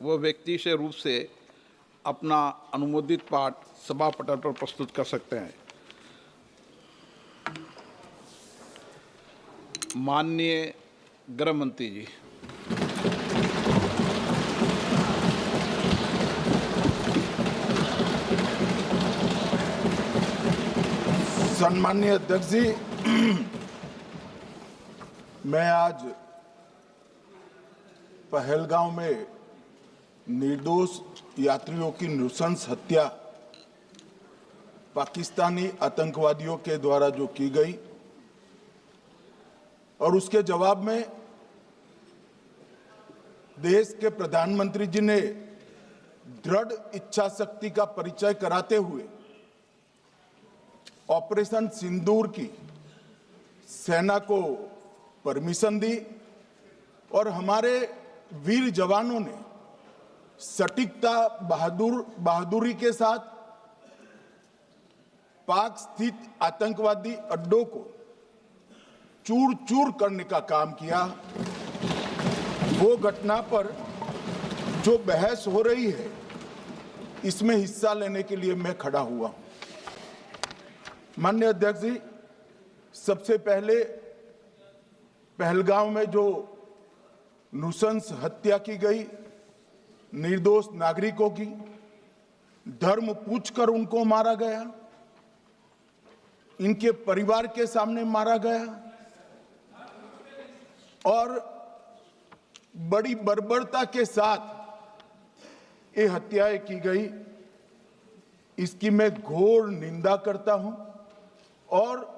वह व्यक्ति से रूप से अपना अनुमोदित पाठ सभा पटल पर प्रस्तुत कर सकते हैं। माननीय गृह मंत्री जी। सम्माननीय अध्यक्ष जी, मैं आज पहलगांव में निर्दोष यात्रियों की नृशंस हत्या पाकिस्तानी आतंकवादियों के द्वारा जो की गई और उसके जवाब में देश के प्रधानमंत्री जी ने दृढ़ इच्छा शक्ति का परिचय कराते हुए ऑपरेशन सिंदूर की सेना को परमिशन दी और हमारे वीर जवानों ने सटीकता बहादुरी के साथ पाक स्थित आतंकवादी अड्डों को चूर चूर करने का काम किया। वो घटना पर जो बहस हो रही है, इसमें हिस्सा लेने के लिए मैं खड़ा हुआ हूं। माननीय अध्यक्ष जी, सबसे पहले पहलगांव में जो नृशंस हत्या की गई निर्दोष नागरिकों की, धर्म पूछकर उनको मारा गया, इनके परिवार के सामने मारा गया और बड़ी बर्बरता के साथ ये हत्याएं की गई, इसकी मैं घोर निंदा करता हूं और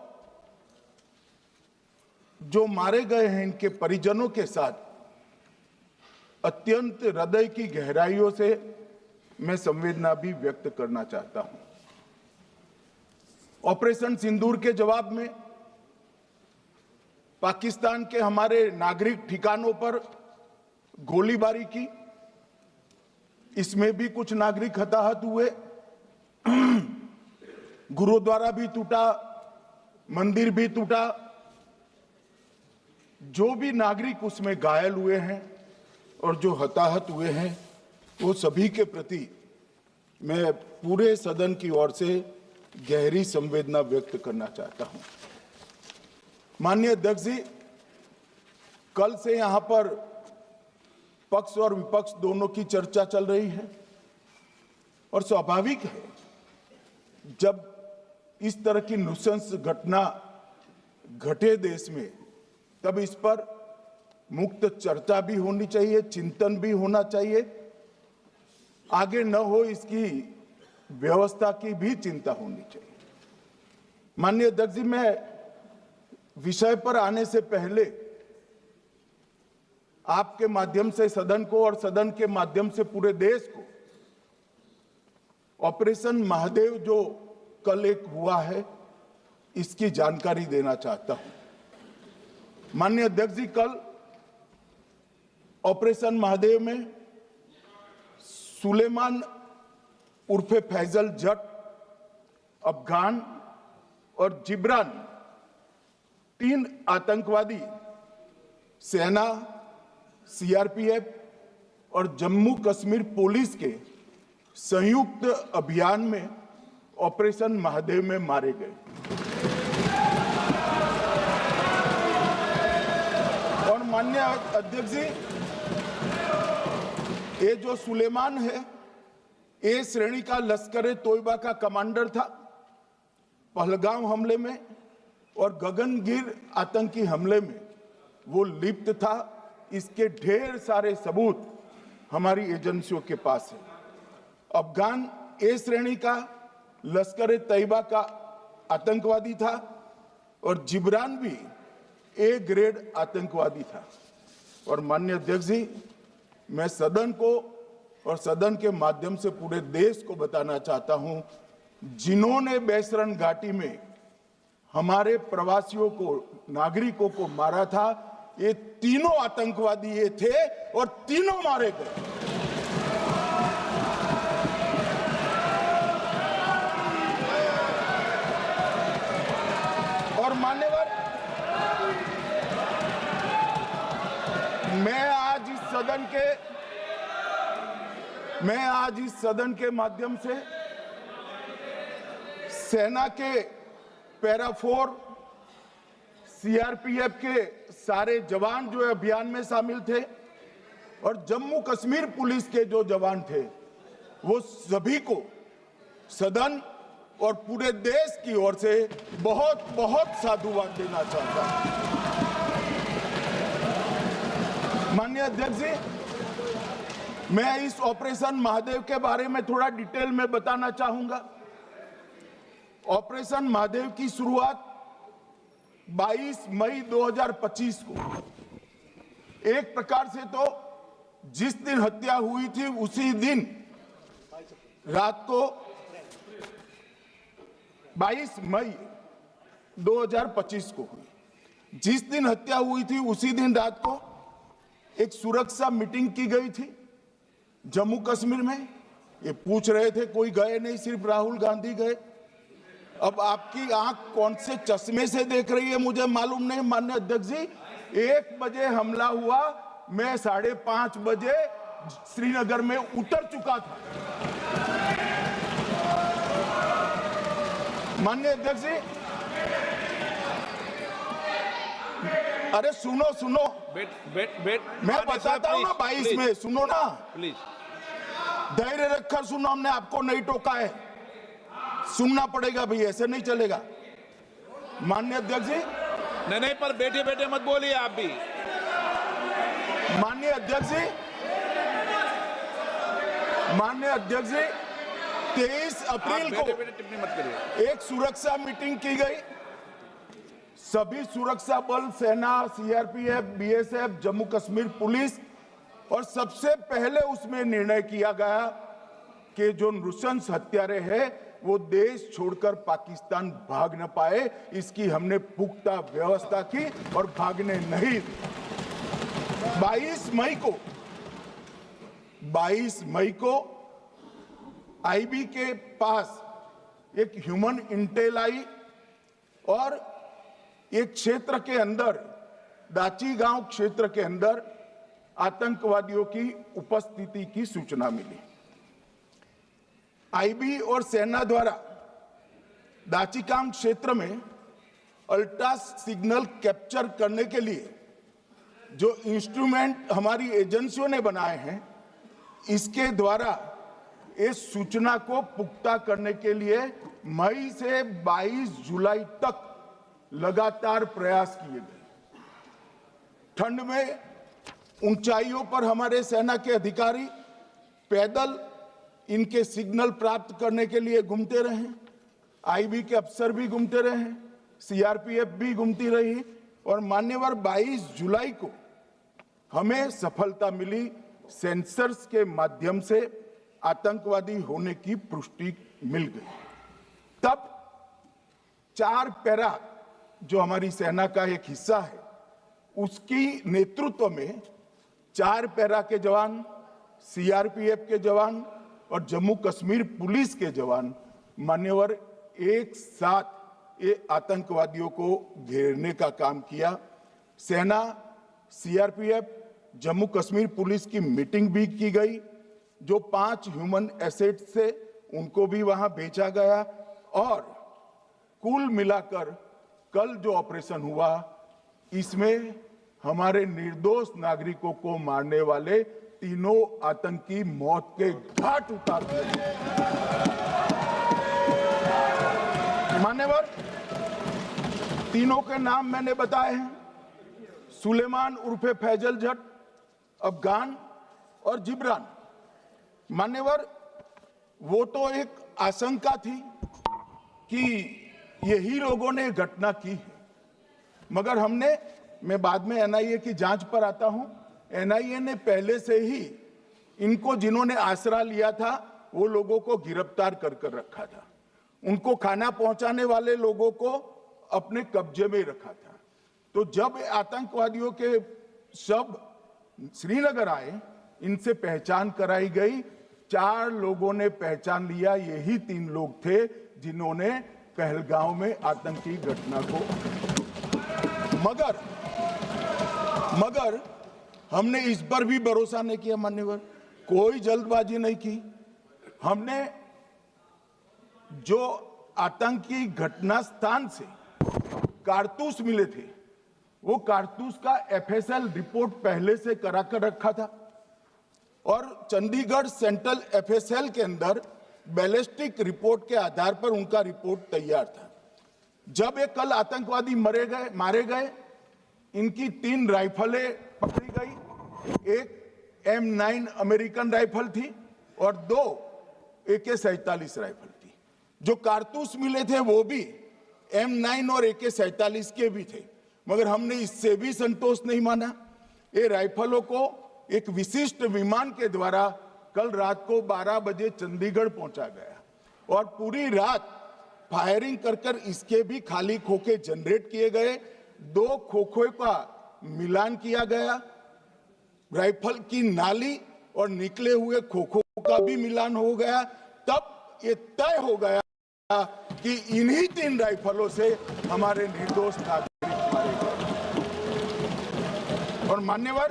जो मारे गए हैं इनके परिजनों के साथ अत्यंत हृदय की गहराइयों से मैं संवेदना भी व्यक्त करना चाहता हूं। ऑपरेशन सिंदूर के जवाब में पाकिस्तान के हमारे नागरिक ठिकानों पर गोलीबारी की, इसमें भी कुछ नागरिक हताहत हुए, गुरुद्वारा भी टूटा, मंदिर भी टूटा। जो भी नागरिक उसमें घायल हुए हैं और जो हताहत हुए हैं, वो सभी के प्रति मैं पूरे सदन की ओर से गहरी संवेदना व्यक्त करना चाहता हूं। माननीय अध्यक्ष जी, कल से यहां पर पक्ष और विपक्ष दोनों की चर्चा चल रही है और स्वाभाविक है, जब इस तरह की नृशंस घटना घटे देश में, तब इस पर मुक्त चर्चा भी होनी चाहिए, चिंतन भी होना चाहिए, आगे न हो इसकी व्यवस्था की भी चिंता होनी चाहिए। माननीय अध्यक्ष जी, मैं विषय पर आने से पहले आपके माध्यम से सदन को और सदन के माध्यम से पूरे देश को ऑपरेशन महादेव जो कल एक हुआ है, इसकी जानकारी देना चाहता हूं। माननीय अध्यक्ष जी, कल ऑपरेशन महादेव में सुलेमान उर्फे फैजल जट, अफगान और जिब्रान, 3 आतंकवादी सेना, सीआरपीएफ और जम्मू कश्मीर पुलिस के संयुक्त अभियान में ऑपरेशन महादेव में मारे गए और माननीय अध्यक्ष जी, ये जो सुलेमान है, ए श्रेणी का लश्कर तोयबा का कमांडर था। पहलगाम हमले में और गगनगिर आतंकी हमले में वो लिप्त था। इसके ढेर सारे सबूत हमारी एजेंसियों के पास है। अफगान ए श्रेणी का लश्कर तैयबा का आतंकवादी था और जिब्रान भी ए ग्रेड आतंकवादी था। और माननीय अध्यक्ष जी, मैं सदन को और सदन के माध्यम से पूरे देश को बताना चाहता हूं, जिन्होंने बैसरन घाटी में हमारे प्रवासियों को, नागरिकों को मारा था, ये तीनों आतंकवादी ये थे और तीनों मारे गए। और मान्यवर, मैं आज इस सदन के मैं आज इस सदन के माध्यम से सेना के पैरा 4 सीआरपीएफ के सारे जवान जो अभियान में शामिल थे और जम्मू कश्मीर पुलिस के जो जवान थे, वो सभी को सदन और पूरे देश की ओर से बहुत बहुत साधुवाद देना चाहता हूं। माननीय अध्यक्ष जी, मैं इस ऑपरेशन महादेव के बारे में थोड़ा डिटेल में बताना चाहूंगा। ऑपरेशन महादेव की शुरुआत 22 मई 2025 को, एक प्रकार से तो जिस दिन हत्या हुई थी उसी दिन रात को 22 मई 2025 को हुई। जिस दिन हत्या हुई थी उसी दिन रात को एक सुरक्षा मीटिंग की गई थी जम्मू कश्मीर में। ये पूछ रहे थे, कोई गए नहीं, सिर्फ राहुल गांधी गए। अब आपकी आंख कौन से चश्मे से देख रही है मुझे मालूम नहीं माननीय अध्यक्ष जी। 1 बजे हमला हुआ, मैं 5:30 बजे श्रीनगर में उतर चुका था। माननीय अध्यक्ष जी, अरे सुनो सुनो, मैं बताता हूँ ना 22 में, सुनो ना प्लीज, धैर्य रखकर सुनो, हमने आपको नहीं टोका है, सुनना पड़ेगा भाई, ऐसे नहीं चलेगा। माननीय अध्यक्ष जी, नहीं, पर बैठे बैठे मत बोलिए आप भी। माननीय अध्यक्ष जी, 23 अप्रैल को टिप्पणी मत करिए। एक सुरक्षा मीटिंग की गई। सभी सुरक्षा बल, सेना, CRPF, BSF, Jammu Kashmir police, और सबसे पहले उसमें निर्णय किया गया कि जो नृशंस हत्यारे हैं वो देश छोड़कर पाकिस्तान भाग न पाए, इसकी हमने पुख्ता व्यवस्था की और भागने नहीं दी। 22 मई को आईबी के पास एक ह्यूमन इंटेल आई और एक क्षेत्र के अंदर, दाची गांव क्षेत्र के अंदर आतंकवादियों की उपस्थिति की सूचना मिली। आईबी और सेना द्वारा दाचीकाम क्षेत्र में अल्ट्रा सिग्नल कैप्चर करने के लिए जो इंस्ट्रूमेंट हमारी एजेंसियों ने बनाए हैं, इसके द्वारा इस सूचना को पुख्ता करने के लिए मई से 22 जुलाई तक लगातार प्रयास किए गए। ठंड में ऊंचाइयों पर हमारे सेना के अधिकारी पैदल इनके सिग्नल प्राप्त करने के लिए घूमते रहे, आईबी के अफसर भी घूमते रहे, सीआरपीएफ भी घूमती रही, और मान्यवर 22 जुलाई को हमें सफलता मिली। सेंसर्स के माध्यम से आतंकवादी होने की पुष्टि मिल गई। तब 4 पैरा जो हमारी सेना का एक हिस्सा है, उसकी नेतृत्व में 4 पैरा के जवान, सीआरपीएफ के जवान और जम्मू कश्मीर पुलिस के जवान मान्यवर एक साथ ये आतंकवादियों को घेरने का काम किया। सेना, सीआरपीएफ, जम्मू कश्मीर पुलिस की मीटिंग भी की गई। जो 5 ह्यूमन एसेट से उनको भी वहां भेजा गया, और कुल मिलाकर कल जो ऑपरेशन हुआ, इसमें हमारे निर्दोष नागरिकों को मारने वाले तीनों आतंकी मौत के घाट उतार दिए। मान्यवर, तीनों के नाम मैंने बताए हैं, सुलेमान उर्फे फैजल जट, अफगान और जिब्रान। मान्यवर, वो तो एक आशंका थी कि यही लोगों ने घटना की है, मगर मैं बाद में एनआईए की जांच पर आता हूं, एनआईए ने पहले से ही इनको, जिन्होंने आसरा लिया था, वो लोगों को गिरफ्तार कर रखा था। उनको खाना पहुंचाने वाले लोगों को अपने कब्जे में रखा था। तो जब आतंकवादियों के शव श्रीनगर आए, इनसे पहचान कराई गई। 4 लोगों ने पहचान लिया, यही 3 लोग थे जिन्होंने पहलगांव में आतंकी घटना को, मगर हमने इस पर भी भरोसा नहीं किया मान्यवर। कोई जल्दबाजी नहीं की। हमने जो आतंकी घटना स्थान से कारतूस मिले थे, वो कारतूस का एफएसएल रिपोर्ट पहले से करा कर रखा था और चंडीगढ़ सेंट्रल एफएसएल के अंदर बैलिस्टिक रिपोर्ट के आधार पर उनका रिपोर्ट तैयार था। जब ये कल आतंकवादी मारे गए, इनकी 3 राइफलें पकड़ी गई। एक M9 अमेरिकन राइफल थी और 2 AK-47 राइफल थी। जो कारतूस मिले थे वो भी M9 और AK-47 के भी थे, मगर हमने इससे भी संतोष नहीं माना। ये राइफलों को एक विशिष्ट विमान के द्वारा कल रात को 12 बजे चंडीगढ़ पहुंचा गया और पूरी रात फायरिंग कर इसके भी खाली खोखे जनरेट किए गए। 2 खोखों का मिलान किया गया, राइफल की नाली और निकले हुए खोखों का भी मिलान हो गया। तब ये तय हो गया कि इन्हीं 3 राइफलों से हमारे निर्दोष नागरिक मारे गए। और मान्यवर,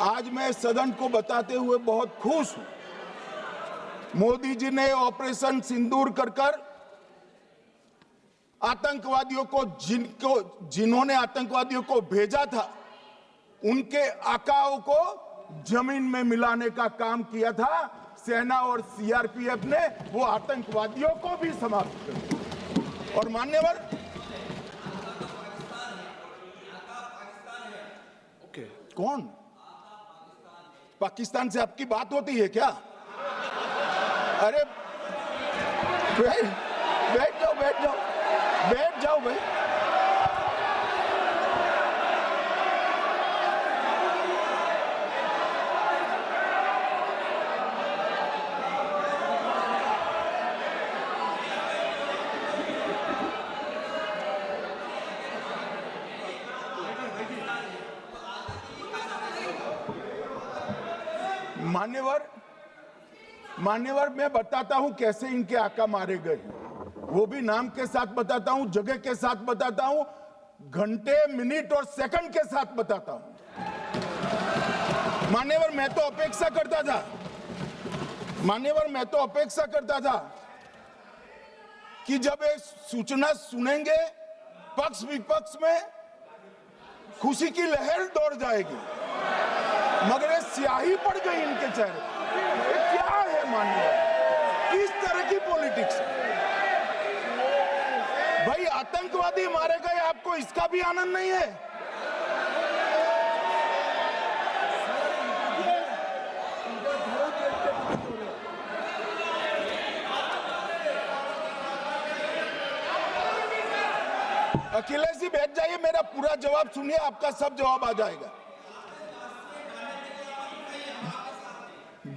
आज मैं सदन को बताते हुए बहुत खुश हूं। मोदी जी ने ऑपरेशन सिंदूर कर आतंकवादियों को जिन्होंने आतंकवादियों को भेजा था, उनके आकाओं को जमीन में मिलाने का काम किया था। सेना और सीआरपीएफ ने वो आतंकवादियों को भी समाप्त कर दिया। और मान्यवर, कौन पाकिस्तान से आपकी बात होती है क्या? अरे बैठ जाओ भाई। मान्यवर, मैं बताता हूं कैसे इनके आका मारे गए, वो भी नाम के साथ बताता हूं, जगह के साथ बताता हूं, घंटे, मिनट और सेकंड के साथ बताता हूं। मान्यवर, मैं तो अपेक्षा करता था कि जब एक सूचना सुनेंगे, पक्ष विपक्ष में खुशी की लहर दौड़ जाएगी, मगर ये स्याही पड़ गई इनके चेहरे। ये क्या है मान्यवर? किस तरह की पॉलिटिक्स है भाई? आतंकवादी मारे गए, आपको इसका भी आनंद नहीं है? अखिलेश जी बैठ जाइए, मेरा पूरा जवाब सुनिए, आपका सब जवाब आ जाएगा।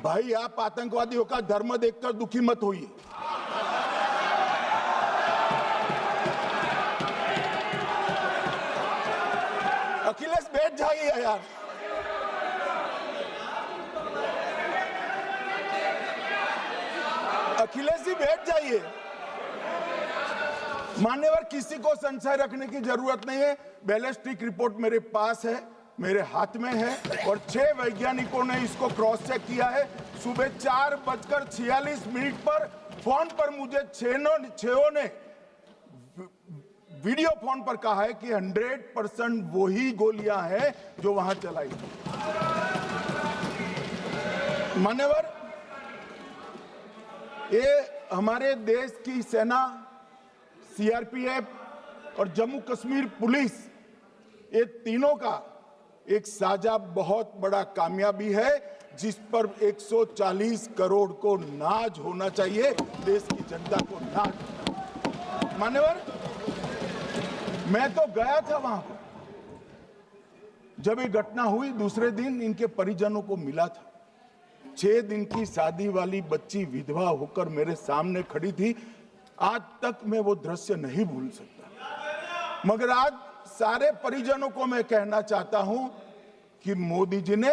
भाई, आप आतंकवादियों का धर्म देखकर दुखी मत होइए। अखिलेश बैठ जाइए यार। अखिलेश जी बैठ जाइए। मान्यवर, किसी को संशय रखने की जरूरत नहीं है। बैलिस्टिक रिपोर्ट मेरे पास है, मेरे हाथ में है और 6 वैज्ञानिकों ने इसको क्रॉस चेक किया है। सुबह 4:46 पर फोन पर मुझे 6 ने वीडियो फोन पर कहा है कि 100% वही गोलियां हैं जो वहां चलाई। मान्यवर, ये हमारे देश की सेना, सीआरपीएफ और जम्मू कश्मीर पुलिस, ये तीनों का एक साझा बहुत बड़ा कामयाबी है, जिस पर 140 करोड़ को नाज होना चाहिए, देश की जनता को नाज। मान्यवर, मैं तो गया था वहां पर जब ये घटना हुई। दूसरे दिन इनके परिजनों को मिला था। 6 दिन की शादी वाली बच्ची विधवा होकर मेरे सामने खड़ी थी। आज तक मैं वो दृश्य नहीं भूल सकता। मगर आज सारे परिजनों को मैं कहना चाहता हूं कि मोदी जी ने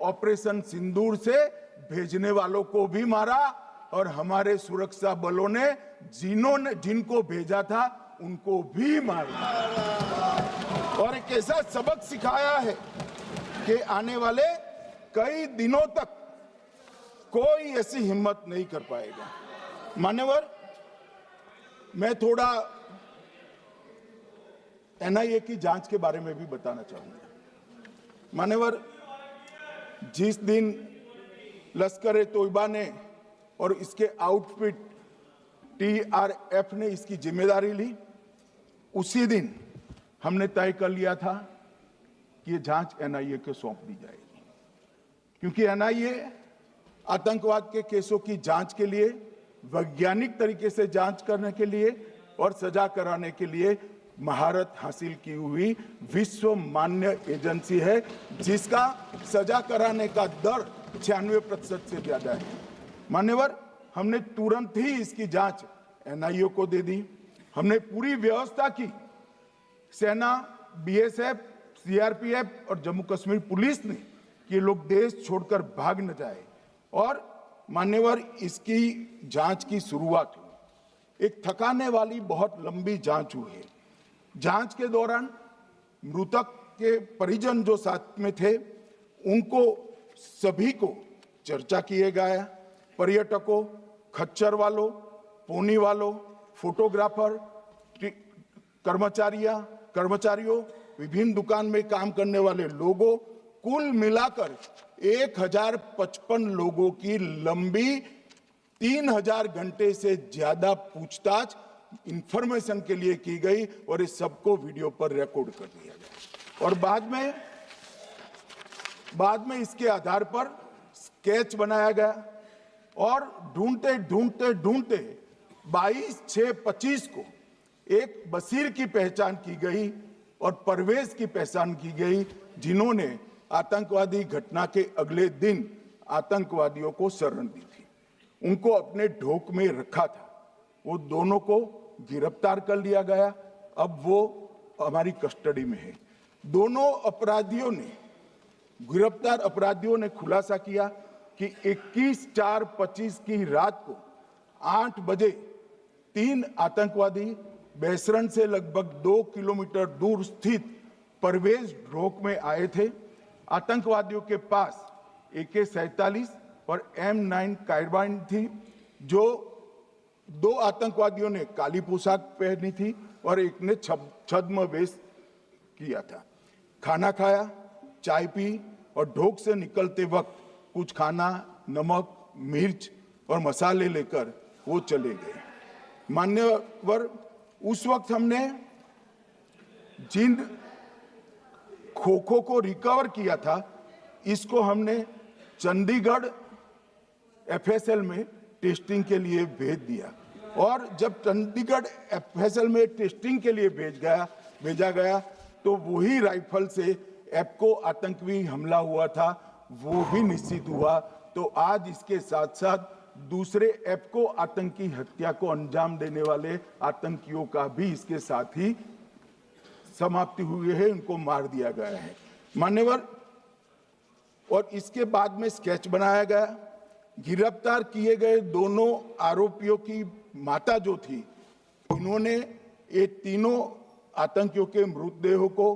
ऑपरेशन सिंदूर से भेजने वालों को भी मारा और हमारे सुरक्षा बलों ने जिनको भेजा था उनको भी मारा और एक ऐसा सबक सिखाया है कि आने वाले कई दिनों तक कोई ऐसी हिम्मत नहीं कर पाएगा। मान्यवर, मैं थोड़ा एनआईए की जांच के बारे में भी बताना चाहूंगा। मान्यवर, जिस दिन लश्कर-ए-तोयबा ने और इसके आउटफिट टीआरएफ ने इसकी जिम्मेदारी ली, उसी दिन हमने तय कर लिया था कि ये जांच एनआईए को सौंप दी जाएगी, क्योंकि एनआईए आतंकवाद के केसों की जांच के लिए, वैज्ञानिक तरीके से जांच करने के लिए और सजा कराने के लिए महारत हासिल की हुई विश्व मान्य एजेंसी है, जिसका सजा कराने का दर 96% से ज्यादा है। मान्यवर, हमने तुरंत ही इसकी जांच एनआईए को दे दी। हमने पूरी व्यवस्था की, सेना, बीएसएफ, सीआरपीएफ और जम्मू कश्मीर पुलिस ने कि ये लोग देश छोड़कर भाग न जाए। और मान्यवर, इसकी जांच की शुरुआत हुई। एक थकाने वाली बहुत लंबी जांच हुई है। जांच के दौरान मृतक के परिजन जो साथ में थे, उनको सभी को चर्चा किए गया। पर्यटकों, खच्चर वालों, पोनी वालों, फोटोग्राफर, कर्मचारियों, विभिन्न दुकान में काम करने वाले लोगों, कुल मिलाकर 1055 लोगों की लंबी 3000 घंटे से ज्यादा पूछताछ इंफॉर्मेशन के लिए की गई और इस सबको वीडियो पर रिकॉर्ड कर दिया गया। और बाद में इसके आधार पर स्केच बनाया गया और ढूंढते 22/6/25 को एक बशीर की पहचान की गई और परवेज की पहचान की गई, जिन्होंने आतंकवादी घटना के अगले दिन आतंकवादियों को शरण दी थी। उनको अपने ढोक में रखा था। वो दोनों को गिरफ्तार कर लिया गया। अब वो हमारी कस्टडी में है। दोनों गिरफ्तार अपराधियों ने खुलासा किया कि 21/4/25 की रात को 8 बजे 3 आतंकवादी बेसरन से लगभग 2 किलोमीटर दूर स्थित परवेज ढोक में आए थे। आतंकवादियों के पास AK-47 और M9 कार्बाइन थी। जो 2 आतंकवादियों ने काली पोशाक पहनी थी और एक ने छद्म वेश किया था। खाना खाया, चाय पी और ढोक से निकलते वक्त कुछ खाना, नमक, मिर्च और मसाले लेकर वो चले गए। मान्यवर, उस वक्त हमने जिन खोखों को रिकवर किया था, इसको हमने चंडीगढ़ FSL में टेस्टिंग के लिए भेज दिया। और जब चंडीगढ़ FSL में टेस्टिंग के लिए भेजा गया तो वही राइफल से एप्को आतंकी हमला हुआ था, वो भी निश्चित हुआ। तो आज इसके साथ साथ दूसरे एप्को आतंकी हत्या को अंजाम देने वाले आतंकियों का भी इसके साथ ही समाप्ति हुई है, उनको मार दिया गया है। मान्यवर, और इसके बाद में स्केच बनाया गया। गिरफ्तार किए गए दोनों आरोपियों की माता जो थी, इन्होंने ये तीनों आतंकियों के मृतदेहों को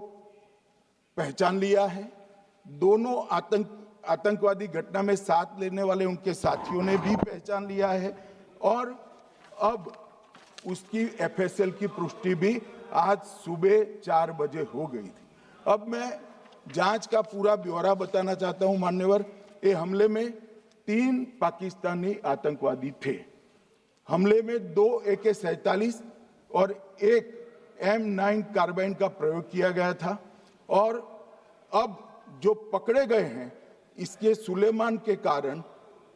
पहचान लिया है। दोनों आतंकवादी घटना में साथ लेने वाले उनके साथियों ने भी पहचान लिया है और अब उसकी FSL की पुष्टि भी आज सुबह 4 बजे हो गई थी। अब मैं जांच का पूरा ब्यौरा बताना चाहता हूं। मान्यवर, ये हमले में 3 पाकिस्तानी आतंकवादी थे। हमले में 2 AK-47 और 1 M9 कार्बाइन का प्रयोग किया गया था। और अब जो पकड़े गए हैं, इसके सुलेमान के कारण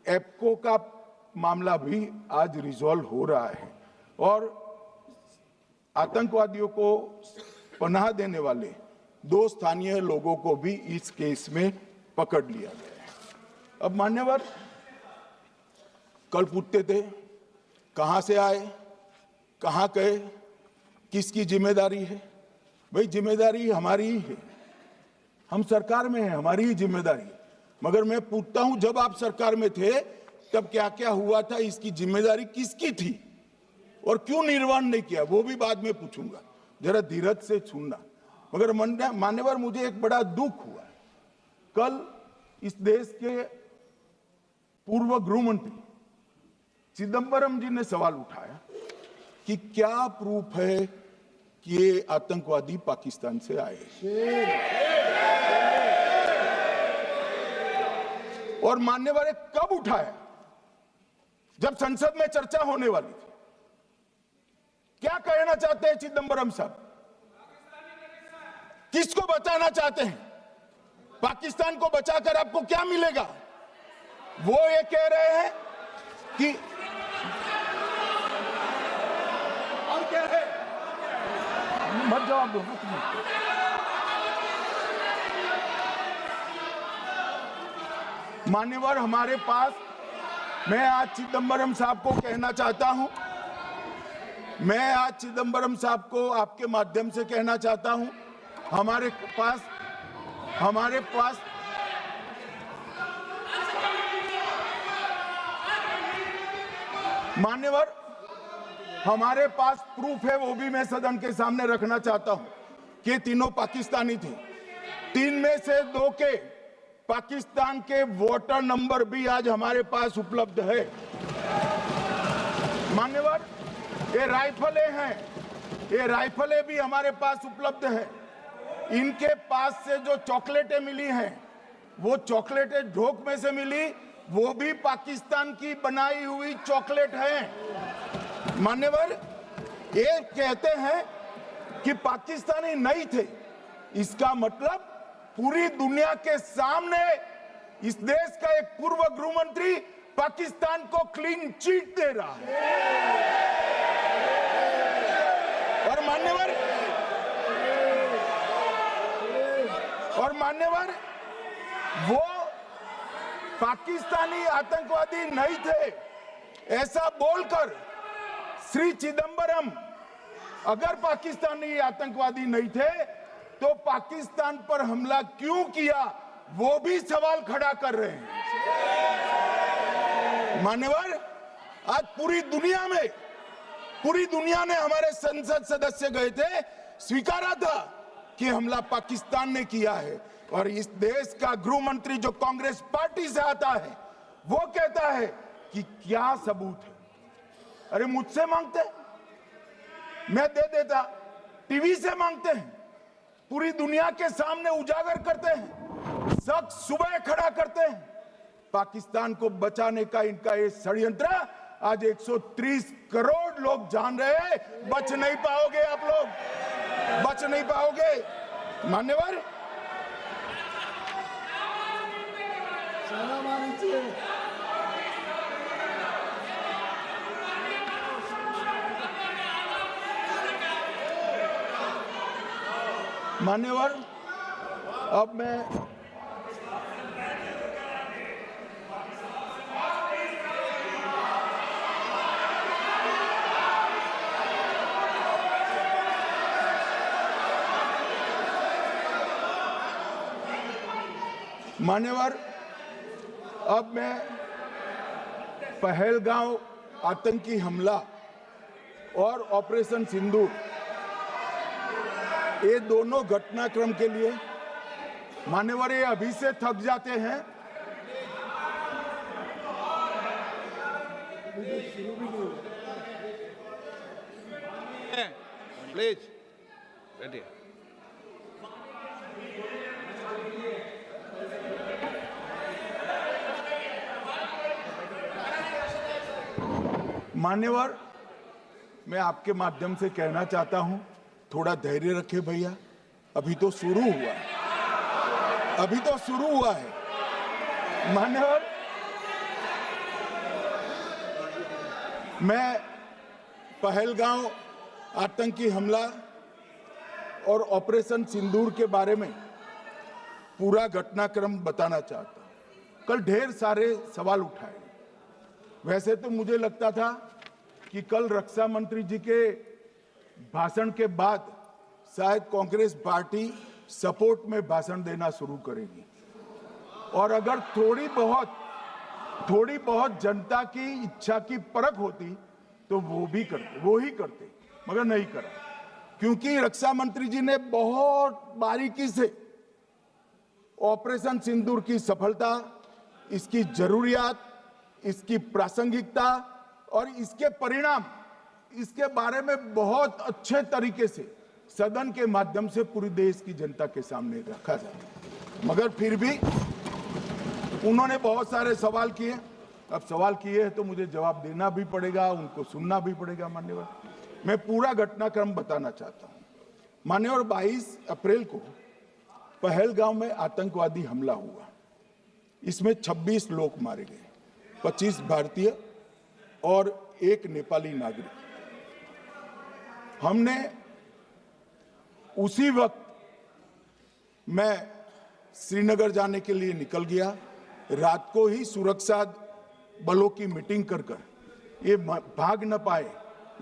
एप्को का मामला भी आज रिजॉल्व हो रहा है और आतंकवादियों को पनाह देने वाले 2 स्थानीय लोगों को भी इस केस में पकड़ लिया गया है। अब मान्यवर, कल पूछते थे कहां से आए, कहां गए, किसकी जिम्मेदारी है। भाई, जिम्मेदारी हमारी ही है, हम सरकार में हैं, हमारी ही जिम्मेदारी है। मगर मैं पूछता हूं, जब आप सरकार में थे तब क्या क्या हुआ था, इसकी जिम्मेदारी किसकी थी और क्यों निर्वहन नहीं किया, वो भी बाद में पूछूंगा। जरा धीरज से सुनना। मगर मान्यवर, मुझे एक बड़ा दुख हुआ। कल इस देश के पूर्व गृह मंत्री चिदंबरम जी ने सवाल उठाया कि क्या प्रूफ है कि ये आतंकवादी पाकिस्तान से आए, और मान्यवर ने कब उठाया? जब संसद में चर्चा होने वाली थी। क्या कहना चाहते हैं चिदंबरम साहब? किसको बचाना चाहते हैं? पाकिस्तान को बचाकर आपको क्या मिलेगा? वो ये कह रहे हैं कि और क्या है? मत जवाब दो, मान्यवर हमारे पास, मैं आज चिदंबरम साहब को कहना चाहता हूं, मैं आज चिदंबरम साहब को आपके माध्यम से कहना चाहता हूं, हमारे पास मान्यवर हमारे पास प्रूफ है, वो भी मैं सदन के सामने रखना चाहता हूं कि तीनों पाकिस्तानी थे। 3 में से 2 के पाकिस्तान के वोटर नंबर भी आज हमारे पास उपलब्ध है। मान्यवर ये राइफलें हैं, ये राइफलें भी हमारे पास उपलब्ध है। इनके पास से जो चॉकलेटें मिली हैं, वो चॉकलेटें ढोक में से मिली, वो भी पाकिस्तान की बनाई हुई चॉकलेट है। मान्यवर ये कहते हैं कि पाकिस्तानी नहीं थे, इसका मतलब पूरी दुनिया के सामने इस देश का एक पूर्व गृह मंत्री पाकिस्तान को क्लीन चिट दे रहा है। और मान्यवर वो पाकिस्तानी आतंकवादी नहीं थे, ऐसा बोलकर श्री चिदंबरम अगर पाकिस्तानी आतंकवादी नहीं थे तो पाकिस्तान पर हमला क्यों किया, वो भी सवाल खड़ा कर रहे हैं। मान्यवर आज पूरी दुनिया ने हमारे संसद सदस्य गए थे, स्वीकारा था कि हमला पाकिस्तान ने किया है, और इस देश का गृह मंत्री जो कांग्रेस पार्टी से आता है वो कहता है कि क्या सबूत है। अरे मुझसे मांगते, मैं दे देता, टीवी से मांगते हैं, पूरी दुनिया के सामने उजागर करते हैं, सब सुबह खड़ा करते हैं। पाकिस्तान को बचाने का इनका ये षड्यंत्र आज 130 करोड़ लोग जान रहे हैं। बच नहीं पाओगे आप लोग, बच नहीं पाओगे। मान्यवर मान्यवर अब मैं पहलगांव आतंकी हमला और ऑपरेशन सिंदूर, ये दोनों घटनाक्रम के लिए मान्यवर ये अभी से थक जाते हैं। Please ready. मान्यवर मैं आपके माध्यम से कहना चाहता हूं, थोड़ा धैर्य रखे भैया, अभी तो शुरू हुआ है, अभी तो शुरू हुआ है। मान्यवर मैं पहलगांव आतंकी हमला और ऑपरेशन सिंदूर के बारे में पूरा घटनाक्रम बताना चाहता हूं। कल ढेर सारे सवाल उठाए, वैसे तो मुझे लगता था कि कल रक्षा मंत्री जी के भाषण के बाद शायद कांग्रेस पार्टी सपोर्ट में भाषण देना शुरू करेगी, और अगर थोड़ी बहुत जनता की इच्छा की परख होती तो वो ही करते, मगर नहीं करा, क्योंकि रक्षा मंत्री जी ने बहुत बारीकी से ऑपरेशन सिंदूर की सफलता, इसकी जरूरियात, इसकी प्रासंगिकता और इसके परिणाम, इसके बारे में बहुत अच्छे तरीके से सदन के माध्यम से पूरी देश की जनता के सामने रखा जाए। मगर फिर भी उन्होंने बहुत सारे सवाल किए। अब सवाल किए हैं तो मुझे जवाब देना भी पड़ेगा, उनको सुनना भी पड़ेगा। मान्यवर, मैं पूरा घटनाक्रम बताना चाहता हूं। मान्यवर, 22 अप्रैल को पहलगाम में आतंकवादी हमला हुआ। इसमें 26 लोग मारे गए, 25 भारतीय और 1 नेपाली नागरिक। हमने उसी वक्त मैं श्रीनगर जाने के लिए निकल गया। रात को ही सुरक्षा बलों की मीटिंग कर ये भाग न पाए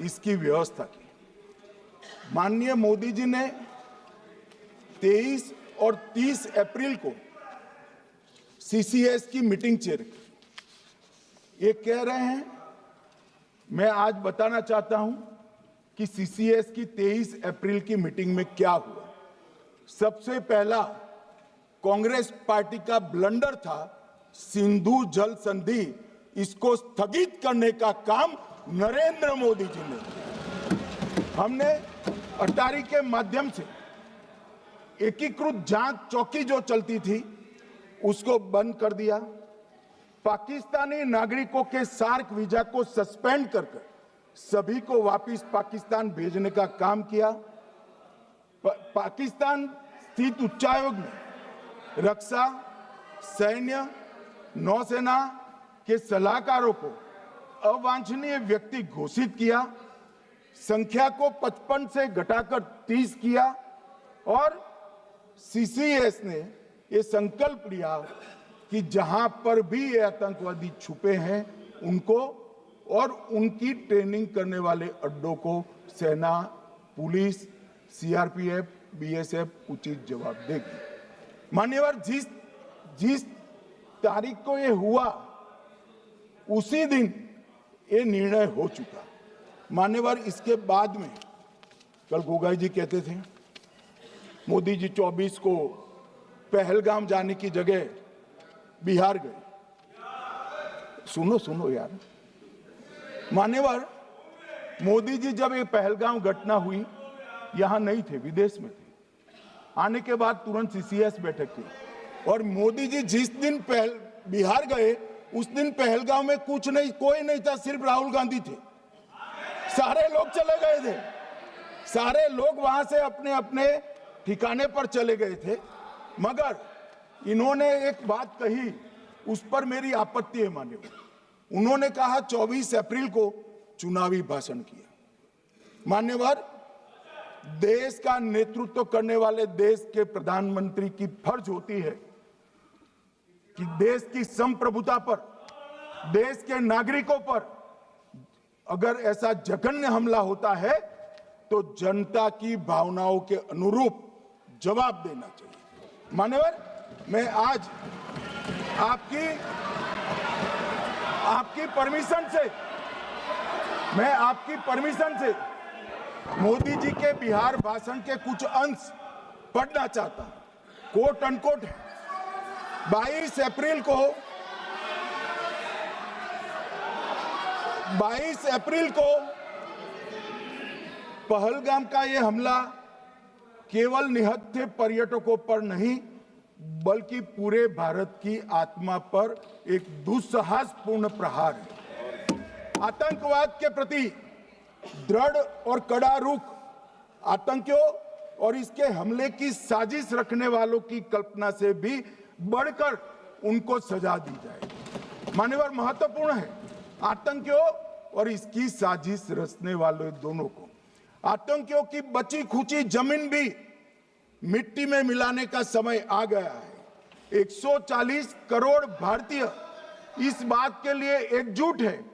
इसकी व्यवस्था की। माननीय मोदी जी ने 23 और 30 अप्रैल को सीसीएस की मीटिंग चेयर की। ये कह रहे हैं, मैं आज बताना चाहता हूं कि सीसीएस की 23 अप्रैल की मीटिंग में क्या हुआ। सबसे पहला कांग्रेस पार्टी का ब्लंडर था सिंधु जल संधि, इसको स्थगित करने का काम नरेंद्र मोदी जी ने किया। हमने अटारी के माध्यम से एकीकृत जांच चौकी जो चलती थी उसको बंद कर दिया। पाकिस्तानी नागरिकों के सार्क वीजा को सस्पेंड कर सभी को वापस पाकिस्तान भेजने का काम किया। पाकिस्तान स्थित उच्चायोग ने रक्षा, सैन्य, नौसेना के सलाहकारों को अवांछनीय व्यक्ति घोषित किया। संख्या को 55 से घटाकर 30 किया और सीसीएस ने ये संकल्प लिया कि जहां पर भी ये आतंकवादी छुपे हैं उनको और उनकी ट्रेनिंग करने वाले अड्डों को सेना, पुलिस, सीआरपीएफ, बीएसएफ उचित जवाब देगी। मान्यवर, जिस तारीख को ये हुआ उसी दिन ये निर्णय हो चुका। मान्यवर, इसके बाद में कल गोगाई जी कहते थे मोदी जी 24 को पहलगाम जाने की जगह बिहार गए। सुनो यार। मान्यवर, मोदी जी जब ये पहलगाम घटना हुई यहां नहीं थे, विदेश में थे। आने के बाद तुरंत सीसीएस बैठक की और मोदी जी जिस दिन बिहार गए उस दिन पहलगाम में कुछ नहीं, कोई नहीं था, सिर्फ राहुल गांधी थे। सारे लोग चले गए थे, सारे लोग वहां से अपने अपने ठिकाने पर चले गए थे। मगर इन्होंने एक बात कही, उस पर मेरी आपत्ति है। मान्यवर, उन्होंने कहा 24 अप्रैल को चुनावी भाषण किया। मान्यवर, देश का नेतृत्व करने वाले देश के प्रधानमंत्री की फर्ज होती है कि देश की संप्रभुता पर, देश के नागरिकों पर अगर ऐसा जघन्य हमला होता है तो जनता की भावनाओं के अनुरूप जवाब देना चाहिए। मान्यवर, मैं आज आपकी परमिशन से मोदी जी के बिहार भाषण के कुछ अंश पढ़ना चाहता हूं। कोट अनकोट है। 22 अप्रैल को पहलगाम का यह हमला केवल निहत्थे पर्यटकों पर नहीं बल्कि पूरे भारत की आत्मा पर एक दुस्साहसपूर्ण प्रहार है। आतंकवाद के प्रति दृढ़ और कड़ा रुख, आतंकियों और इसके हमले की साजिश रखने वालों की कल्पना से भी बढ़कर उनको सजा दी जाए। मान्यवर, महत्वपूर्ण है आतंकियों और इसकी साजिश रचने वाले दोनों को। आतंकियों की बची खुची जमीन भी मिट्टी में मिलाने का समय आ गया है। 140 करोड़ भारतीय इस बात के लिए एकजुट है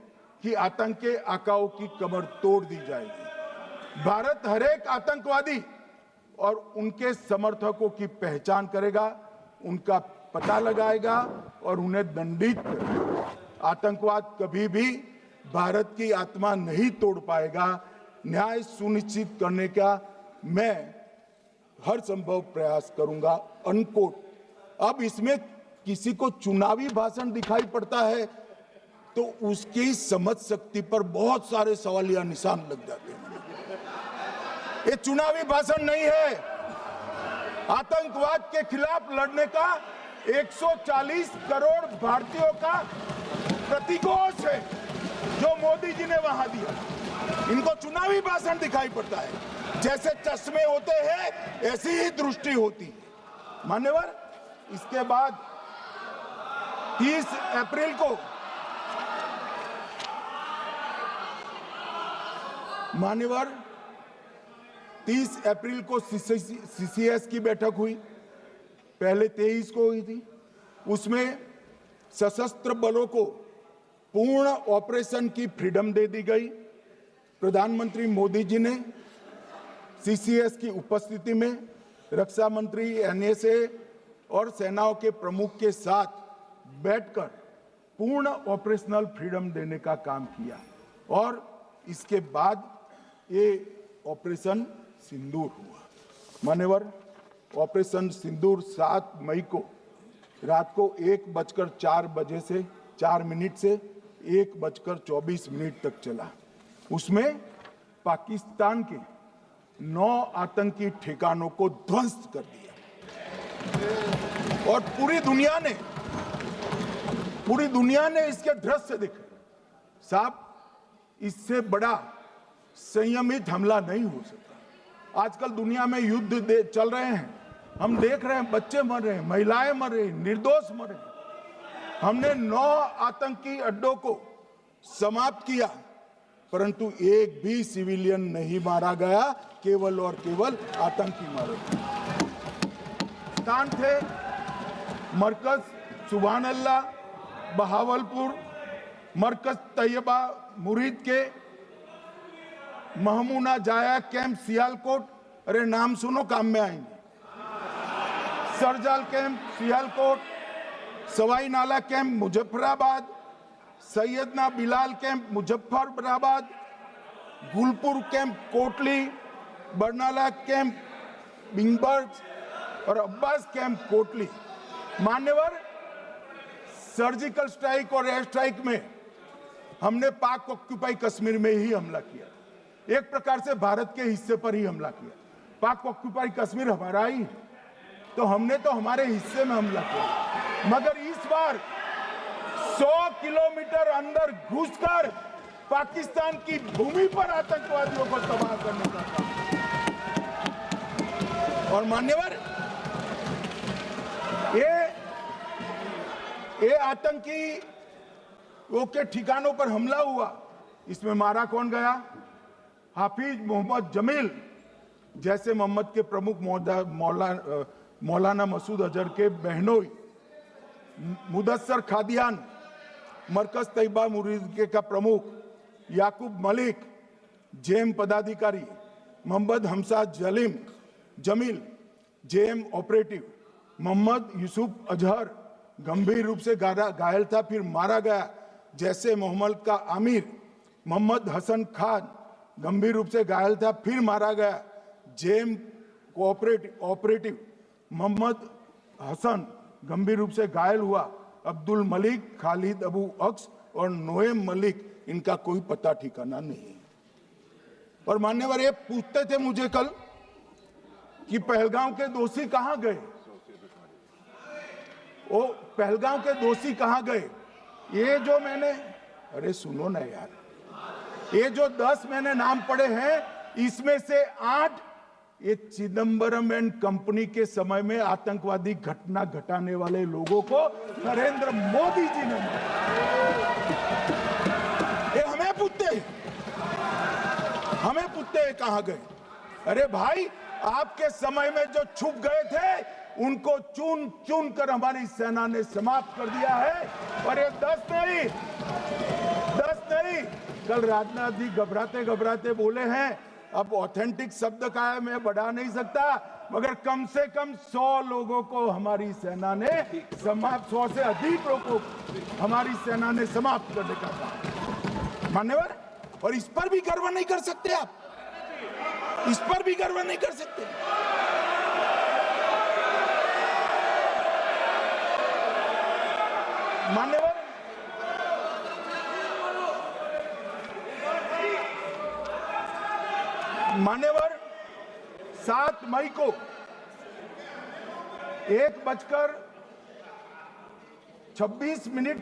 कि आतंक के आकाओं की कमर तोड़ दी जाएगी। भारत हरेक आतंकवादी और उनके समर्थकों की पहचान करेगा, उनका पता लगाएगा और उन्हें दंडित करेगा। आतंकवाद कभी भी भारत की आत्मा नहीं तोड़ पाएगा। न्याय सुनिश्चित करने का मैं हर संभव प्रयास करूंगा। अनकोट अब इसमें किसी को चुनावी भाषण दिखाई पड़ता है तो उसकी समझ शक्ति पर बहुत सारे सवालिया निशान लग जाते हैं। ये चुनावी भाषण नहीं है, आतंकवाद के खिलाफ लड़ने का 140 करोड़ भारतीयों का प्रतिघोष है जो मोदी जी ने वहां दिया। इनको चुनावी भाषण दिखाई पड़ता है। जैसे चश्मे होते हैं ऐसी ही दृष्टि होती है। मान्यवर, इसके बाद 30 अप्रैल को मान्यवर 30 अप्रैल को सीसीएस की बैठक हुई, पहले 23 को हुई थी। उसमें सशस्त्र बलों को पूर्ण ऑपरेशन की फ्रीडम दे दी गई। प्रधानमंत्री मोदी जी ने सीसीएस की उपस्थिति में रक्षा मंत्री, एनएसए और सेनाओं के प्रमुख के साथ बैठकर पूर्ण ऑपरेशनल फ्रीडम देने का काम किया और इसके बाद ये ऑपरेशन सिंदूर हुआ। मान्यवर, ऑपरेशन सिंदूर 7 मई को रात को 1:04 से 4 मिनट से 1:24 तक चला। उसमें पाकिस्तान के 9 आतंकी ठिकानों को ध्वस्त कर दिया और पूरी दुनिया ने इसके दृश्य देखे। साहब, इससे बड़ा संयमित हमला नहीं हो सकता। आजकल दुनिया में युद्ध चल रहे हैं, हम देख रहे हैं, बच्चे मर रहे हैं, महिलाएं मर रही, निर्दोष मर रहे। हमने 9 आतंकी अड्डों को समाप्त किया, परंतु एक भी सिविलियन नहीं मारा गया, केवल और केवल आतंकी मारे गए। स्थान थे मरकज सुभान अल्लाह बहावलपुर, मरकज तैयबा मुरीद के, महमूना जाया कैंप सियालकोट, अरे नाम सुनो काम में आएंगे, सरजाल camp Sialkot, Sawai Nala camp Muzaffarabad, Syedna Bilal camp Muzaffarabad, Gulpur camp Kotli, Barnala camp Bhimber और अब्बास कैंप कोटली। मान्यवर, सर्जिकल स्ट्राइक और एयर स्ट्राइक में हमने पाक ऑक्यूपाई कश्मीर में ही हमला किया, एक प्रकार से भारत के हिस्से पर ही हमला किया। पाक ऑक्यूपाई कश्मीर हमारा ही, तो हमने तो हमारे हिस्से में हमला किया। मगर इस बार 100 किलोमीटर अंदर घुसकर पाकिस्तान की भूमि पर आतंकवादियों को तबाह करने का काम। और मान्यवर, ये आतंकी के ठिकानों पर हमला हुआ, इसमें मारा कौन गया? हाफिज मोहम्मद जमील जैसे मोहम्मद के प्रमुख मौलाना मसूद अजहर के बहनोई, मुदस्सर खादियान मरकज तैयबा मुरीद का प्रमुख, याकूब मलिक जेएम पदाधिकारी, मोहम्मद हमसा जमील जेएम ऑपरेटिव, मोहम्मद यूसुफ अजहर गंभीर रूप से घायल था फिर मारा गया, जैसे मोहम्मद का आमिर मोहम्मद हसन खान गंभीर रूप से घायल था फिर मारा गया, जेएम ऑपरेटिव मोहम्मद हसन गंभीर रूप से घायल हुआ, अब्दुल मलिक, खालिद अबू अक्स और नोएम मलिक, इनका कोई पता ठिकाना नहीं। और मान्यवर, ये पूछते थे मुझे कल कि पहलगांव के दोषी कहां गए, वो पहलगांव के दोषी कहां गए? ये जो मैंने, अरे सुनो ना यार, ये जो 10 मैंने नाम पढ़े हैं, इसमें से 8 ये चिदम्बरम एंड कंपनी के समय में आतंकवादी घटना घटाने वाले लोगों को नरेंद्र मोदी जी ने मारा। ये हमें पूछते हैं कहां गए? अरे भाई, आपके समय में जो छुप गए थे उनको चुन चुन कर हमारी सेना ने समाप्त कर दिया है। और ये 10 नहीं, कल राजनाथ जी घबराते बोले हैं, अब ऑथेंटिक शब्द का है, मैं बढ़ा नहीं सकता, मगर कम से कम 100 लोगों को हमारी सेना ने समाप्त, 100 से अधिक लोगों को हमारी सेना ने समाप्त करने का काम। मान्यवर, और इस पर भी गर्व नहीं कर सकते आप, इस पर भी गर्व नहीं कर सकते। मान्यवर, मान्यवर 7 मई को 1:26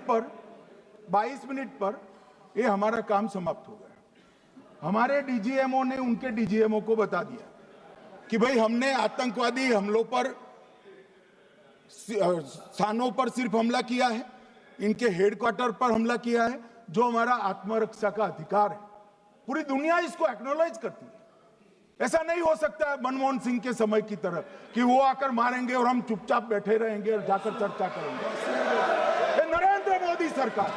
पर 22 मिनट पर ये हमारा काम समाप्त हो गया। हमारे डीजीएमओ ने उनके डीजीएमओ को बता दिया कि भाई हमने आतंकवादी हमलों पर स्थानों पर सिर्फ हमला किया है, इनके हेडक्वार्टर पर हमला किया है, जो हमारा आत्मरक्षा का अधिकार है। पूरी दुनिया इसको एक्नॉलेज करती है। ऐसा नहीं हो सकता है मनमोहन सिंह के समय की तरह कि वो आकर मारेंगे और हम चुपचाप बैठे रहेंगे और जाकर चर्चा करेंगे। ये नरेंद्र मोदी सरकार,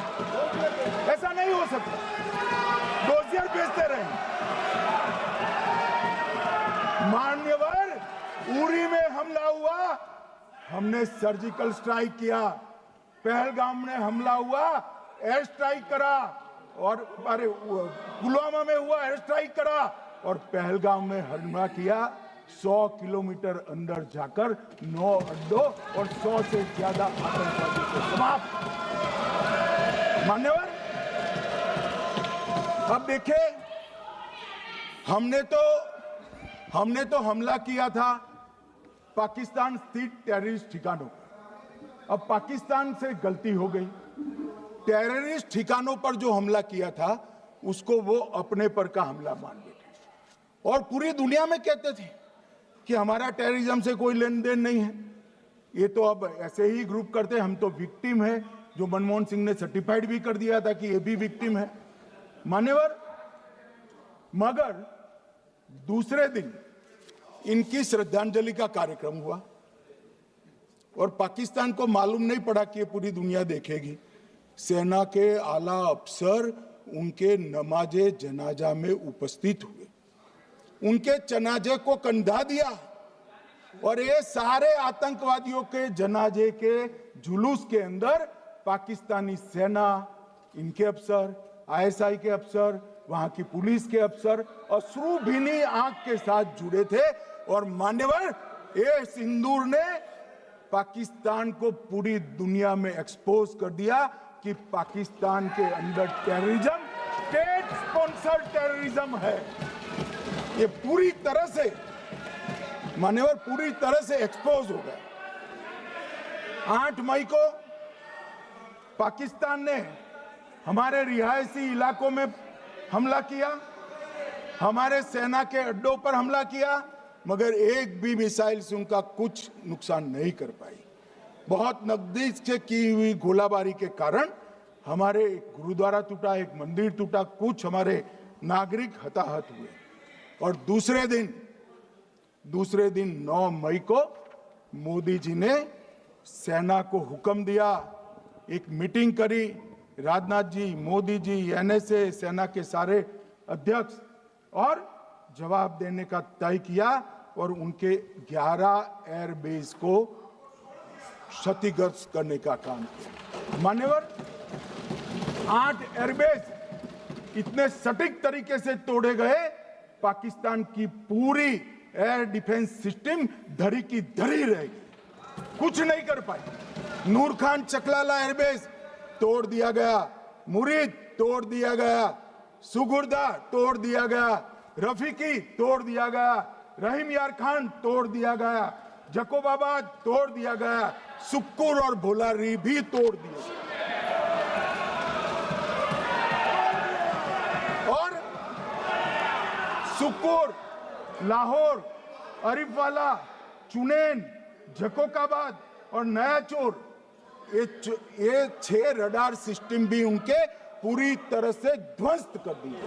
ऐसा नहीं हो सकता। डोजियर भेजते रहेंगे। मान्यवर, उरी में हमला हुआ, हमने सर्जिकल स्ट्राइक किया। पहलगाम में हमला हुआ, एयर स्ट्राइक करा, और अरे पुलवामा में हुआ, एयर स्ट्राइक करा, और पहलगाम में हमला किया। 100 किलोमीटर अंदर जाकर 9 अड्डों और 100 से ज्यादा आतंकवादी को समाप्त। मान्यवर, अब देखिए, हमने तो हमला किया था पाकिस्तान स्थित टेररिस्ट ठिकानों पर। अब पाकिस्तान से गलती हो गई। टेररिस्ट ठिकानों पर जो हमला किया था उसको वो अपने पर का हमला मान बैठे और पूरी दुनिया में कहते थे कि हमारा टेररिज्म से कोई लेन देन नहीं है। ये तो अब ऐसे ही ग्रुप करते, हम तो विक्टिम है, जो मनमोहन सिंह ने सर्टिफाइड भी कर दिया था कि ये भी विक्टिम है। मान्यवर, मगर दूसरे दिन इनकी श्रद्धांजलि का कार्यक्रम हुआ और पाकिस्तान को मालूम नहीं पड़ा कि ये पूरी दुनिया देखेगी। सेना के आला अफसर उनके नमाजे जनाजा में उपस्थित हुए, उनके जनाजे को कंधा दिया और ये सारे आतंकवादियों के जनाजे के जुलूस के अंदर पाकिस्तानी सेना, इनके अफसर, आईएसआई के अफसर, वहां की पुलिस के अफसर अश्रुभीनी आंख के साथ जुड़े थे। और मान्यवर, ये सिंदूर ने पाकिस्तान को पूरी दुनिया में एक्सपोज कर दिया कि पाकिस्तान के अंदर टेररिज्म स्टेट स्पॉन्सर्ड टेररिज्म है। ये पूरी तरह से, मान्यवर, पूरी तरह से एक्सपोज हो गया। 8 मई को पाकिस्तान ने हमारे रिहायशी इलाकों में हमला किया, हमारे सेना के अड्डों पर हमला किया, मगर एक भी मिसाइल से उनका कुछ नुकसान नहीं कर पाई। बहुत नजदीक से की हुई गोलाबारी के कारण हमारे एक गुरुद्वारा टूटा, एक मंदिर टूटा, कुछ हमारे नागरिक हताहत हुए। और दूसरे दिन 9 मई को मोदी जी ने सेना को हुक्म दिया, एक मीटिंग करी, राजनाथ जी, मोदी जी, एनएसए, सेना के सारे अध्यक्ष, और जवाब देने का तय किया और उनके 11 एयरबेस को क्षतिग्रस्त करने का काम किया। मान्यवर, 8 एयरबेस इतने सटीक तरीके से तोड़े गए, पाकिस्तान की पूरी एयर डिफेंस सिस्टम धरी की धरी रहेगी, कुछ नहीं कर पाई। नूर खान चकलाला एयरबेस तोड़ दिया गया, मुरीद तोड़ दिया गया, सुगुर्दा तोड़ दिया गया, रफीकी तोड़ दिया गया, रहीम यार खान तोड़ दिया गया, जकोबाबाद तोड़ दिया गया, सुक्कुर और भोलारी भी तोड़ दिए। और सुक्कुर, लाहौर, अरिफवाला, चुनेन, जकोकाबाद और नया चोर, ये 6 रडार सिस्टम भी उनके पूरी तरह से ध्वस्त कर दिए।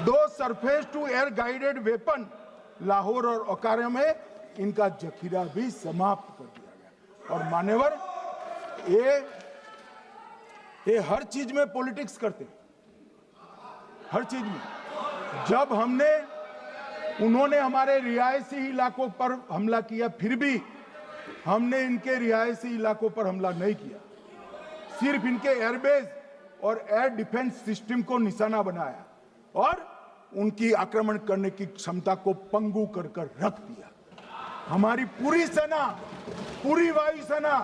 2 surface to air guided weapon Lahore और ओकारा में इनका जखीरा भी समाप्त कर दिया गया। और मान्यवर, ये हर चीज में पॉलिटिक्स करते हैं, हर चीज में। जब उन्होंने हमारे रिहायशी इलाकों पर हमला किया, फिर भी हमने इनके रिहायशी इलाकों पर हमला नहीं किया, सिर्फ इनके एयरबेस और एयर डिफेंस सिस्टम को निशाना बनाया और उनकी आक्रमण करने की क्षमता को पंगु कर रख दिया। हमारी पूरी सेना, पूरी वायुसेना,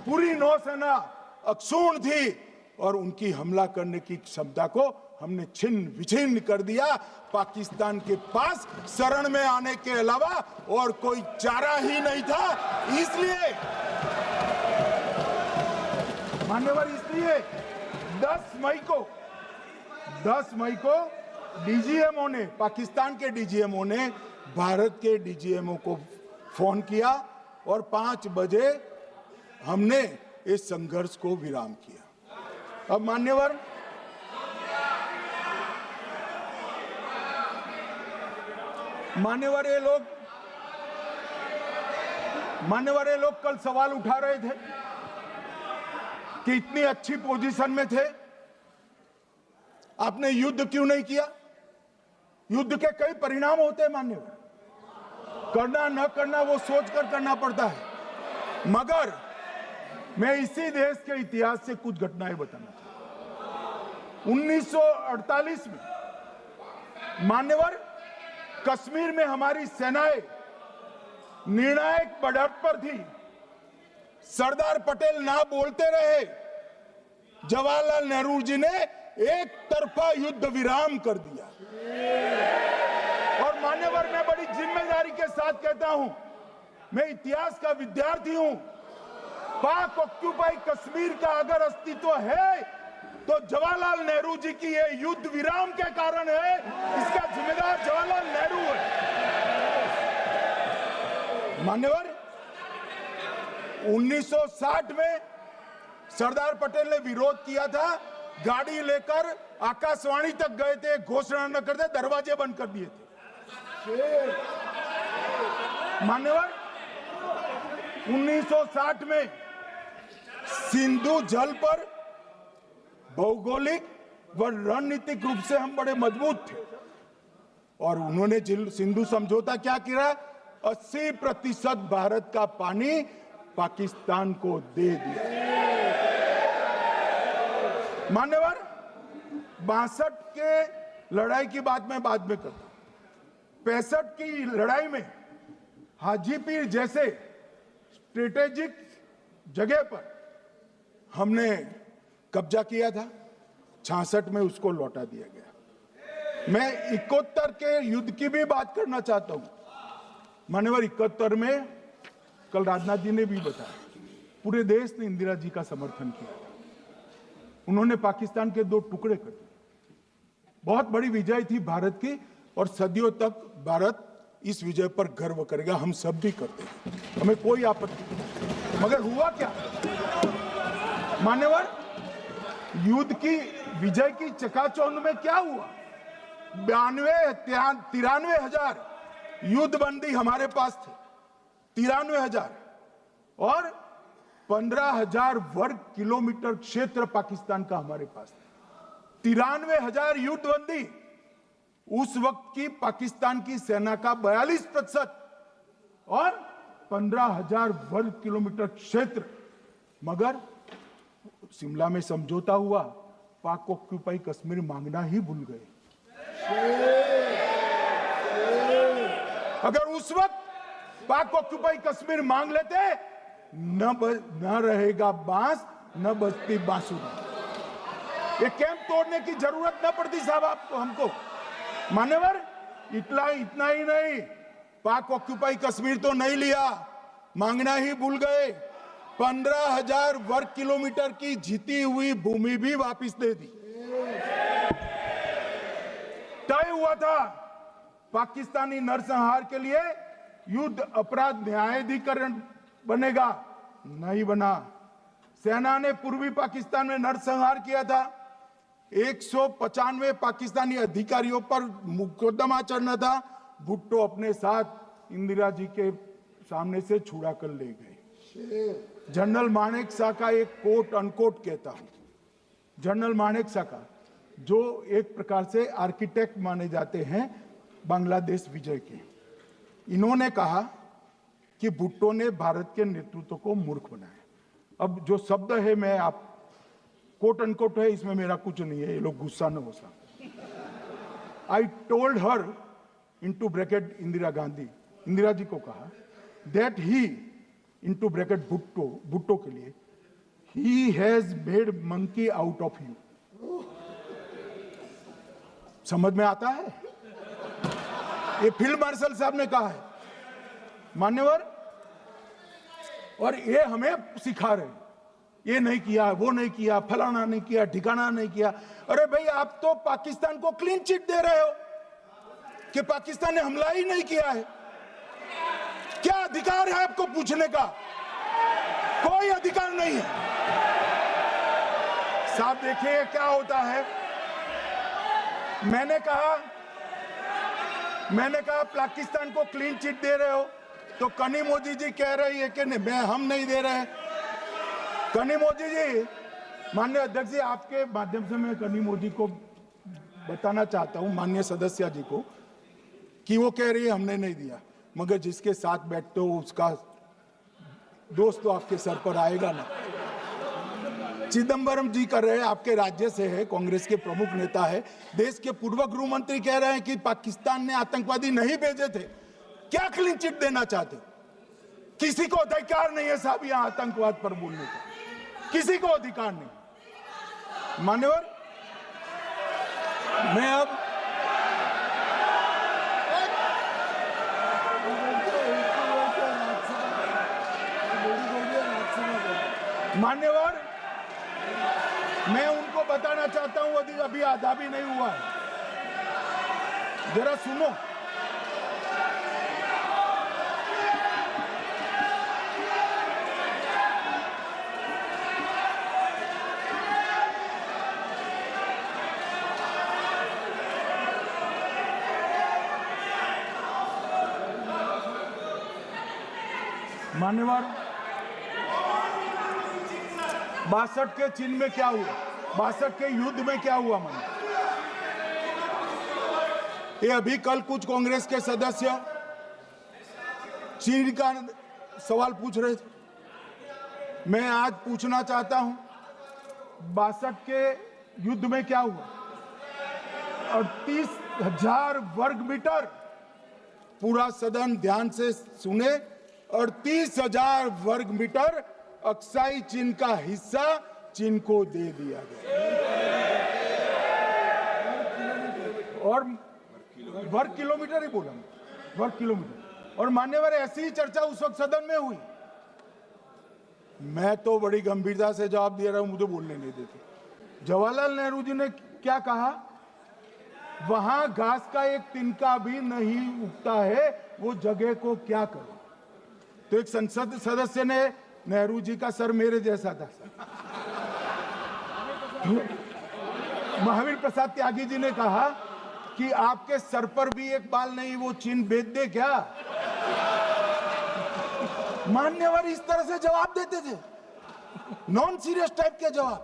पूरी नौसेना अक्षुण्ण थी और उनकी हमला करने की क्षमता को हमने छिन्न विछिन्न कर दिया। पाकिस्तान के पास शरण में आने के अलावा और कोई चारा ही नहीं था। इसलिए मान्यवर, इसलिए 10 मई को डीजीएमओ ने, पाकिस्तान के डीजीएमओ ने भारत के डीजीएमओ को फोन किया और 5 बजे हमने इस संघर्ष को विराम किया। अब मान्यवर, ये लोग कल सवाल उठा रहे थे कि इतनी अच्छी पोजीशन में थे, आपने युद्ध क्यों नहीं किया? युद्ध के कई परिणाम होते हैं मान्यवर, करना न करना वो सोचकर करना पड़ता है। मगर मैं इसी देश के इतिहास से कुछ घटनाएं बताना चाहता हूं। 1948 में मान्यवर, कश्मीर में हमारी सेनाएं निर्णायक बढ़त पर थी। सरदार पटेल ना बोलते रहे, जवाहरलाल नेहरू जी ने एक तरफा युद्ध विराम कर दिया। और मान्यवर, मैं बड़ी जिम्मेदारी के साथ कहता हूं, मैं इतिहास का विद्यार्थी हूं। पाक ऑक्यूपाई कश्मीर का अगर अस्तित्व है तो जवाहरलाल नेहरू जी की ये युद्ध विराम के कारण है। इसका जिम्मेदार जवाहरलाल नेहरू है। मान्यवर, 1960 में सरदार पटेल ने विरोध किया था, गाड़ी लेकर आकाशवाणी तक गए थे, घोषणा न करते, दरवाजे बंद कर दिए थे। मान्यवर, 1960 में सिंधु जल पर भौगोलिक व रणनीतिक रूप से हम बड़े मजबूत थे और उन्होंने सिंधु समझौता क्या किया? 80% भारत का पानी पाकिस्तान को दे दिया। मान्यवर, 62 के लड़ाई की बात मैं बाद में करता हूं। 65 की लड़ाई में हाजीपीर जैसे स्ट्रेटेजिक जगह पर हमने कब्जा किया था। 66 में उसको लौटा दिया गया। मैं 71 के युद्ध की भी बात करना चाहता हूं। मान्यवर, 71 में कल राजनाथ जी ने भी बताया, पूरे देश ने इंदिरा जी का समर्थन किया। उन्होंने पाकिस्तान के 2 टुकड़े कर दिए। बहुत बड़ी विजय थी भारत की और सदियों तक भारत इस विजय पर गर्व करेगा। हम सब भी करते हैं, हमें कोई आपत्ति नहीं। मगर हुआ क्या मान्यवर? युद्ध की विजय की चकाचौंध में क्या हुआ? 93 हजार युद्ध बंदी हमारे पास थे, 93 हजार, और 15,000 वर्ग किलोमीटर क्षेत्र पाकिस्तान का हमारे पास था। 93 हजार युद्ध बंदी, उस वक्त की पाकिस्तान की सेना का 42% और 15,000 वर्ग किलोमीटर क्षेत्र। मगर शिमला में समझौता हुआ, पाक ऑक्यूपाई कश्मीर मांगना ही भूल गए। अगर उस वक्त पाक ऑक्यूपाई कश्मीर मांग लेते, न रहेगा बांस, न बजती बांसुरी। ये कैंप तोड़ने की जरूरत न पड़ती साहब आपको, हमको। मान्यवर, इतना ही नहीं, पाक ऑक्यूपाई कश्मीर तो नहीं लिया, मांगना ही भूल गए। 15,000 वर्ग किलोमीटर की जीती हुई भूमि भी वापस दे दी। तय हुआ था पाकिस्तानी नरसंहार के लिए युद्ध अपराध न्यायाधिकरण बनेगा, नहीं बना। सेना ने पूर्वी पाकिस्तान में नरसंहार किया था। 195 पाकिस्तानी अधिकारियों पर मुकदमा चढ़ना था। भुट्टो अपने साथ इंदिरा जी के सामने से छुड़ा कर ले गए। जनरल मानेक शॉ का एक कोट अनकोट कहता हूं, जनरल मानेक शॉ का, जो एक प्रकार से आर्किटेक्ट माने जाते हैं बांग्लादेश विजय के, इन्होंने कहा कि भुट्टो ने भारत के नेतृत्व को मूर्ख बनाया। अब जो शब्द है, मैं आप कोट अनकोट है, इसमें मेरा कुछ नहीं है, ये लोग गुस्सा न हो सकते। I told her into bracket Indira Gandhi, Indira ji को कहा, that he into bracket Bhutto के लिए, he has made monkey out of you. समझ में आता है? ये फील्ड मार्शल साहब ने कहा है, मान्यवर, और ये हमें सिखा रहे हैं, ये नहीं किया, वो नहीं किया, फलाना नहीं किया, ठिकाना नहीं किया। अरे भाई, आप तो पाकिस्तान को क्लीन चिट दे रहे हो कि पाकिस्तान ने हमला ही नहीं किया है। क्या अधिकार है आपको पूछने का? कोई अधिकार नहीं है साहब। देखिए क्या होता है। मैंने कहा पाकिस्तान को क्लीन चिट दे रहे हो, तो कनी मोदी जी कह रही है कि नहीं, हम नहीं दे रहे हैं। कनी मोदी जी, माननीय अध्यक्ष जी, आपके माध्यम से मैं कनी मोदी को बताना चाहता हूं, माननीय सदस्य जी को, कि वो कह रही है हमने नहीं दिया, मगर जिसके साथ बैठते हो उसका दोस्त तो आपके सर पर आएगा ना। चिदंबरम जी कर रहे हैं, आपके राज्य से है, कांग्रेस के प्रमुख नेता है। देश के पूर्व गृह मंत्री कह रहे हैं कि पाकिस्तान ने आतंकवादी नहीं भेजे थे। क्या क्लीन चिट देना चाहते? किसी को अधिकार नहीं है साहब यहां आतंकवाद पर बोलने का, किसी को अधिकार नहीं। मान्यवर, मैं अब मान्यवर, मैं उनको बताना चाहता हूं, अभी आधा भी नहीं हुआ है, जरा सुनो। मान्यवर, 62 के चिन्ह में क्या हुआ, 62 के युद्ध में क्या हुआ? मान्य, ये अभी कल कुछ कांग्रेस के सदस्य चीन का सवाल पूछ रहे थे। मैं आज पूछना चाहता हूं, 62 के युद्ध में क्या हुआ? 38,000 वर्ग मीटर, पूरा सदन ध्यान से सुने, 38,000 वर्ग मीटर अक्साई चीन का हिस्सा चीन को दे दिया गया। और वर्ग किलोमीटर ही बोला, वर्ग किलोमीटर। और मान्यवर, ऐसी ही चर्चा उस वक्त सदन में हुई। मैं तो बड़ी गंभीरता से जवाब दे रहा हूं, मुझे बोलने नहीं देते। जवाहरलाल नेहरू जी ने क्या कहा? वहां घास का एक तिनका भी नहीं उगता है, वो जगह को क्या करे। तो एक संसद सदस्य ने, नेहरू जी का सर मेरे जैसा था, महावीर प्रसाद त्यागी जी ने कहा कि आपके सर पर भी एक बाल नहीं, वो चीन बेच दे क्या? मान्यवर इस तरह से जवाब देते थे, नॉन सीरियस टाइप के जवाब।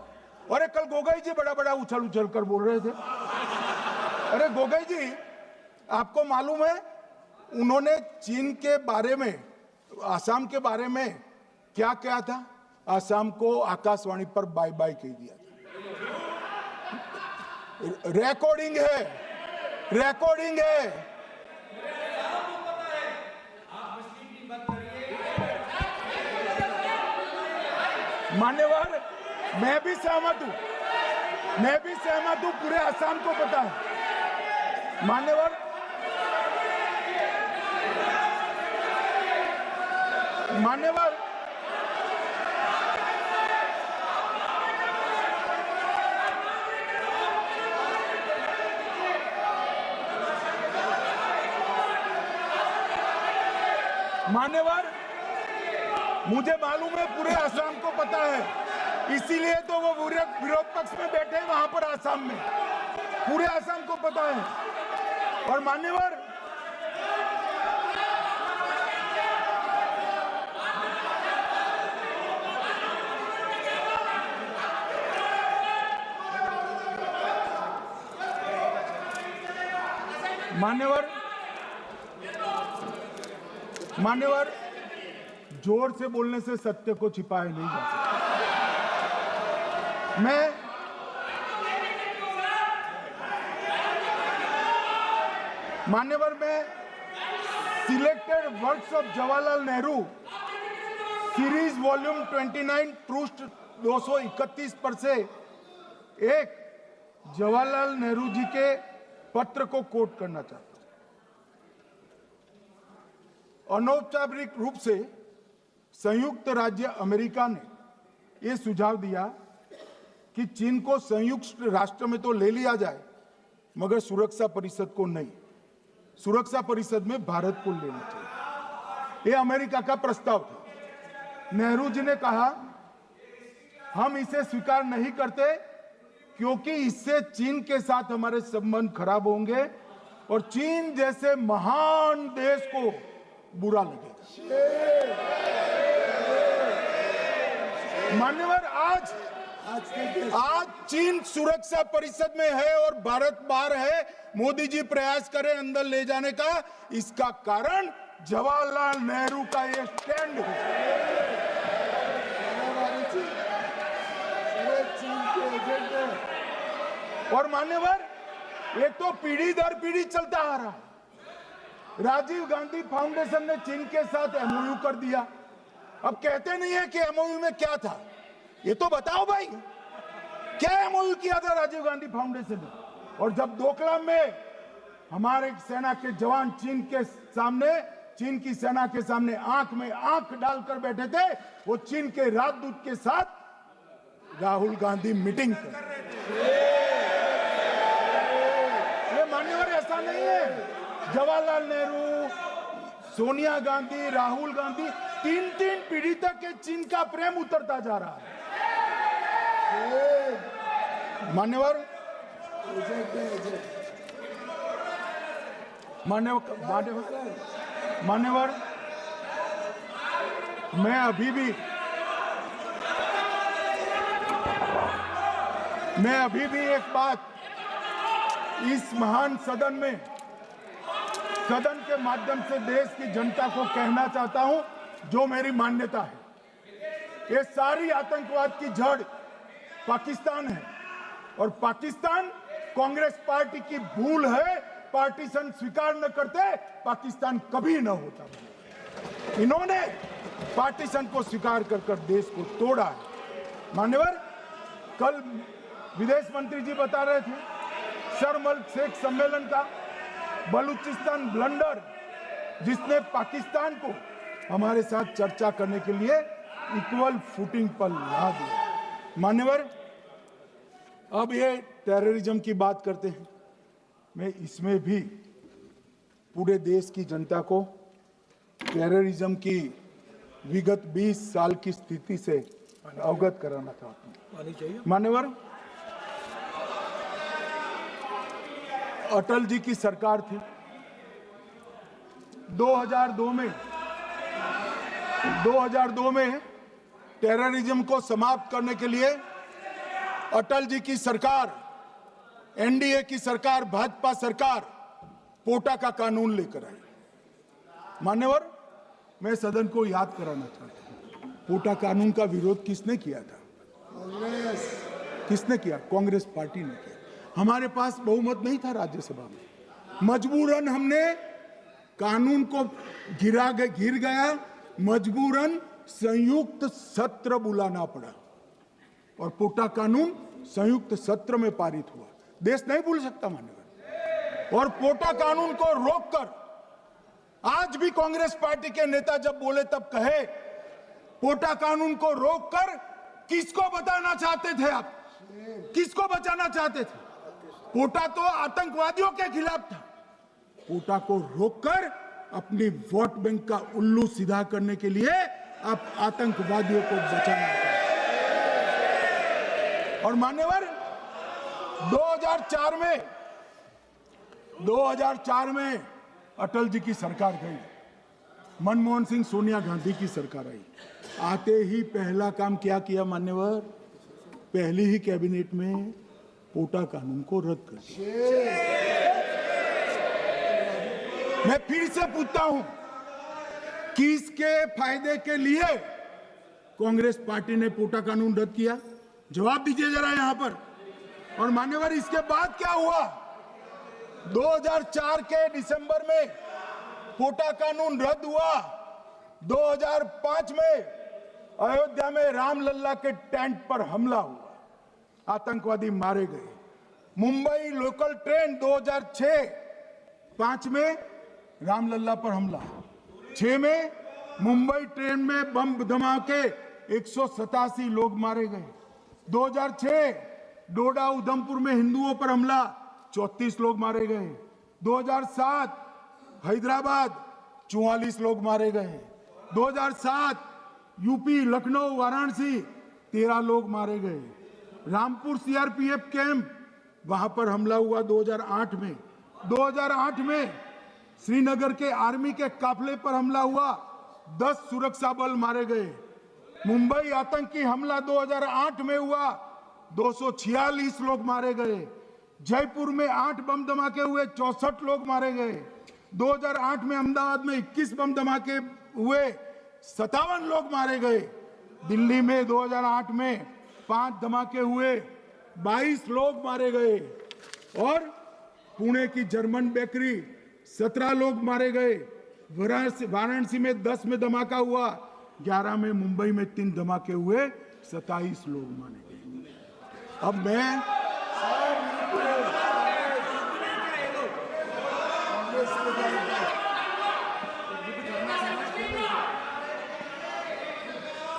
और कल गोगोई जी बड़ा बड़ा उछल उछल कर बोल रहे थे। अरे गोगोई जी, आपको मालूम है उन्होंने चीन के बारे में, आसाम के बारे में क्या क्या था? आसाम को आकाशवाणी पर बाय बाय कह दिया था। रिकॉर्डिंग है, रिकॉर्डिंग है। मान्यवर, मैं भी सहमत हूं, मैं भी सहमत हूं, पूरे आसाम को पता है। मान्यवर, मान्यवर, मान्यवर, मुझे मालूम है पूरे आसाम को पता है, इसीलिए तो वो विरोध पक्ष में बैठे हैं वहां पर आसाम में। पूरे आसाम को पता है। और मान्यवर, मान्यवर, मान्यवर, जोर से बोलने से सत्य को छिपाया नहीं जा सकता। मान्यवर, मैं selected works of Jawaharlal Nehru series volume 29 पृष्ठ 231 पर से एक जवाहरलाल नेहरू जी के पत्र को कोट करना चाहता हूं। अनौपचारिक रूप से संयुक्त राज्य अमेरिका ने यह सुझाव दिया कि चीन को संयुक्त राष्ट्र में तो ले लिया जाए, मगर सुरक्षा परिषद को नहीं। सुरक्षा परिषद में भारत को लेना चाहिए। यह अमेरिका का प्रस्ताव था। नेहरू जी ने कहा, हम इसे स्वीकार नहीं करते क्योंकि इससे चीन के साथ हमारे संबंध खराब होंगे और चीन जैसे महान देश को बुरा लगेगा। मान्यवर, आज चीन सुरक्षा परिषद में है और भारत बाहर है। मोदी जी प्रयास करें अंदर ले जाने का, इसका कारण जवाहरलाल नेहरू का ये स्टैंड है। और मान्यवर, ये तो पीढ़ी दर पीढ़ी चलता आ रहा है। राजीव गांधी फाउंडेशन ने चीन के साथ एमओयू कर दिया। अब कहते नहीं है कि एमओयू में क्या था, ये तो बताओ भाई, क्या एमओयू किया था राजीव गांधी फाउंडेशन ने? और जब डोकलाम में हमारे सेना के जवान चीन की सेना के सामने आंख में आंख डालकर बैठे थे, वो चीन के राजदूत के साथ राहुल गांधी मीटिंग कर रहे थे। ये मान्यवर, ऐसा नहीं है। जवाहरलाल नेहरू, सोनिया गांधी, राहुल गांधी, तीन पीढ़ी तक के चीन का प्रेम उतरता जा रहा है। मान्यवर, मैं अभी भी एक बात इस महान सदन के माध्यम से देश की जनता को कहना चाहता हूं, जो मेरी मान्यता है। ये सारी आतंकवाद की जड़ पाकिस्तान है और पाकिस्तान कांग्रेस पार्टी की भूल है। पार्टीशन स्वीकार न करते, पाकिस्तान कभी न होता। इन्होंने पार्टीशन को स्वीकार कर देश को तोड़ा है। मान्यवर, कल विदेश मंत्री जी बता रहे थे शर्म अल शेख सम्मेलन का बलूचिस्तान ब्लंडर, जिसने पाकिस्तान को हमारे साथ चर्चा करने के लिए इक्वल फुटिंग पर ला दिया। मान्यवर, अब ये टेररिज्म की बात करते हैं। मैं इसमें भी पूरे देश की जनता को टेररिज्म की विगत 20 साल की स्थिति से अवगत कराना चाहता हूं। मान्यवर, अटल जी की सरकार थी। 2002 में टेररिज्म को समाप्त करने के लिए अटल जी की सरकार, एनडीए की सरकार, भाजपा सरकार पोटा का कानून लेकर आई। मान्यवर, मैं सदन को याद कराना चाहता हूं, पोटा कानून का विरोध किसने किया था? किसने किया? कांग्रेस पार्टी ने किया। हमारे पास बहुमत नहीं था राज्यसभा में। मजबूरन हमने कानून को गिर गया, मजबूरन संयुक्त सत्र बुलाना पड़ा और पोटा कानून संयुक्त सत्र में पारित हुआ। देश नहीं भूल सकता मान्यवर। और पोटा कानून को रोककर आज भी कांग्रेस पार्टी के नेता जब बोले तब कहे, पोटा कानून को रोककर किसको बताना चाहते थे आप? किसको बचाना चाहते थे? पोटा तो आतंकवादियों के खिलाफ था। पोटा को रोककर अपनी वोट बैंक का उल्लू सीधा करने के लिए आप आतंकवादियों को बचाना चाहते। और मान्यवर, 2004 में अटल जी की सरकार गई, मनमोहन सिंह, सोनिया गांधी की सरकार आई। आते ही पहला काम क्या किया मान्यवर? पहली ही कैबिनेट में पोटा कानून को रद्द कर दिया। मैं फिर से पूछता हूं, किसके फायदे के लिए कांग्रेस पार्टी ने पोटा कानून रद्द किया? जवाब दीजिए जरा यहां पर। और मान्यवर, इसके बाद क्या हुआ? 2004 के दिसंबर में पोटा कानून रद्द हुआ। 2005 में अयोध्या में रामलल्ला के टेंट पर हमला हुआ, आतंकवादी मारे गए। मुंबई लोकल ट्रेन 2006-5 में रामलल्ला पर हमला, 6 में मुंबई ट्रेन में बम धमाके 187 लोग मारे गए। 2006 डोडा उधमपुर में हिंदुओं पर हमला, 34 लोग मारे गए। 2007 हैदराबाद 44 लोग मारे गए। 2007 यूपी लखनऊ वाराणसी 13 लोग मारे गए। रामपुर सीआरपीएफ कैंप, वहां पर हमला हुआ 2008 में। 2008 में श्रीनगर के आर्मी के काफिले पर हमला हुआ, 10 सुरक्षा बल मारे गए। मुंबई आतंकी हमला 2008 में हुआ, 246 लोग मारे गए। जयपुर में 8 बम धमाके हुए, 64 लोग मारे गए। 2008 में अहमदाबाद में 21 बम धमाके हुए, 57 लोग मारे गए। दिल्ली में 2008 में 5 धमाके हुए, 22 लोग मारे गए। और पुणे की जर्मन बेकरी 17 लोग मारे गए। वाराणसी में 10 में धमाका हुआ, 11 में मुंबई में 3 धमाके हुए, 27 लोग मारे गए। अब मैं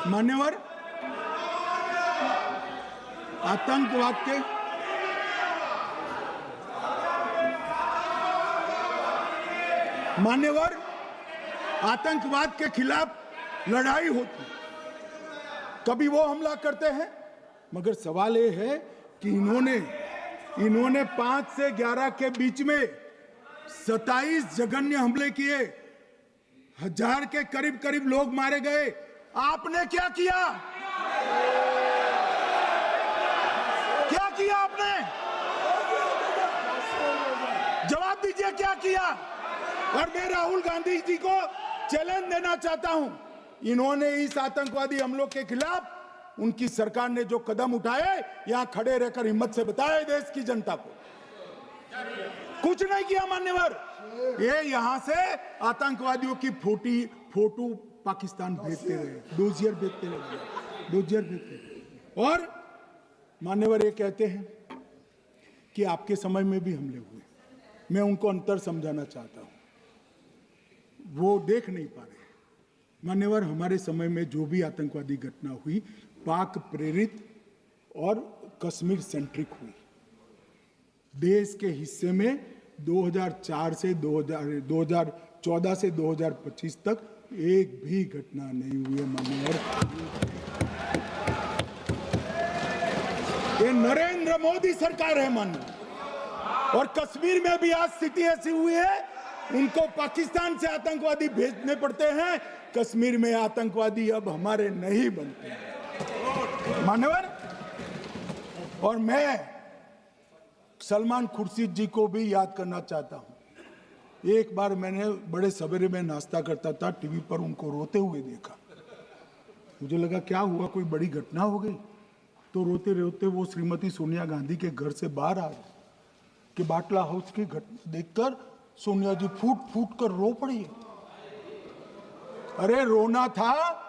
मान्यवर, आतंकवाद के खिलाफ लड़ाई होती, कभी वो हमला करते हैं, मगर सवाल ये है कि इन्होंने 5 से 11 के बीच में 27 जघन्य हमले किए, 1000 के करीब लोग मारे गए। आपने क्या किया? क्या किया आपने? जवाब दीजिए, क्या किया? और मैं राहुल गांधी जी को चैलेंज देना चाहता हूं, इन्होंने इस आतंकवादी हमलों के खिलाफ उनकी सरकार ने जो कदम उठाए, यहां खड़े रहकर हिम्मत से बताए देश की जनता को। कुछ नहीं किया मान्यवर। ये यहां से आतंकवादियों की फोटो पाकिस्तान भेजते रहे, डोजियर भेजते रहे। और मान्यवर ये कहते हैं कि आपके समय में भी हमले हुए। मैं उनको अंतर समझाना चाहता हूं, वो देख नहीं पा रहे। मान्यवर, हमारे समय में जो भी आतंकवादी घटना हुई, पाक प्रेरित और कश्मीर सेंट्रिक हुई। देश के हिस्से में 2014 से 2025 तक एक भी घटना नहीं हुई है मान्यवर। ये नरेंद्र मोदी सरकार है मान्यवर। और कश्मीर में भी आज स्थिति ऐसी हुई है, उनको पाकिस्तान से आतंकवादी भेजने पड़ते हैं। कश्मीर में आतंकवादी अब हमारे नहीं बनते हैं मान्यवर। और मैं सलमान खुर्शीद जी को भी याद करना चाहता हूं। एक बार मैंने बड़े सवेरे में नाश्ता करता था, टीवी पर उनको रोते हुए देखा। मुझे लगा क्या हुआ, कोई बड़ी घटना हो गई। तो रोते रोते वो श्रीमती सोनिया गांधी के घर से बाहर आ गए कि बाटला हाउस की घटना देखकर सोनिया जी फूट कर रो पड़ी। अरे रोना था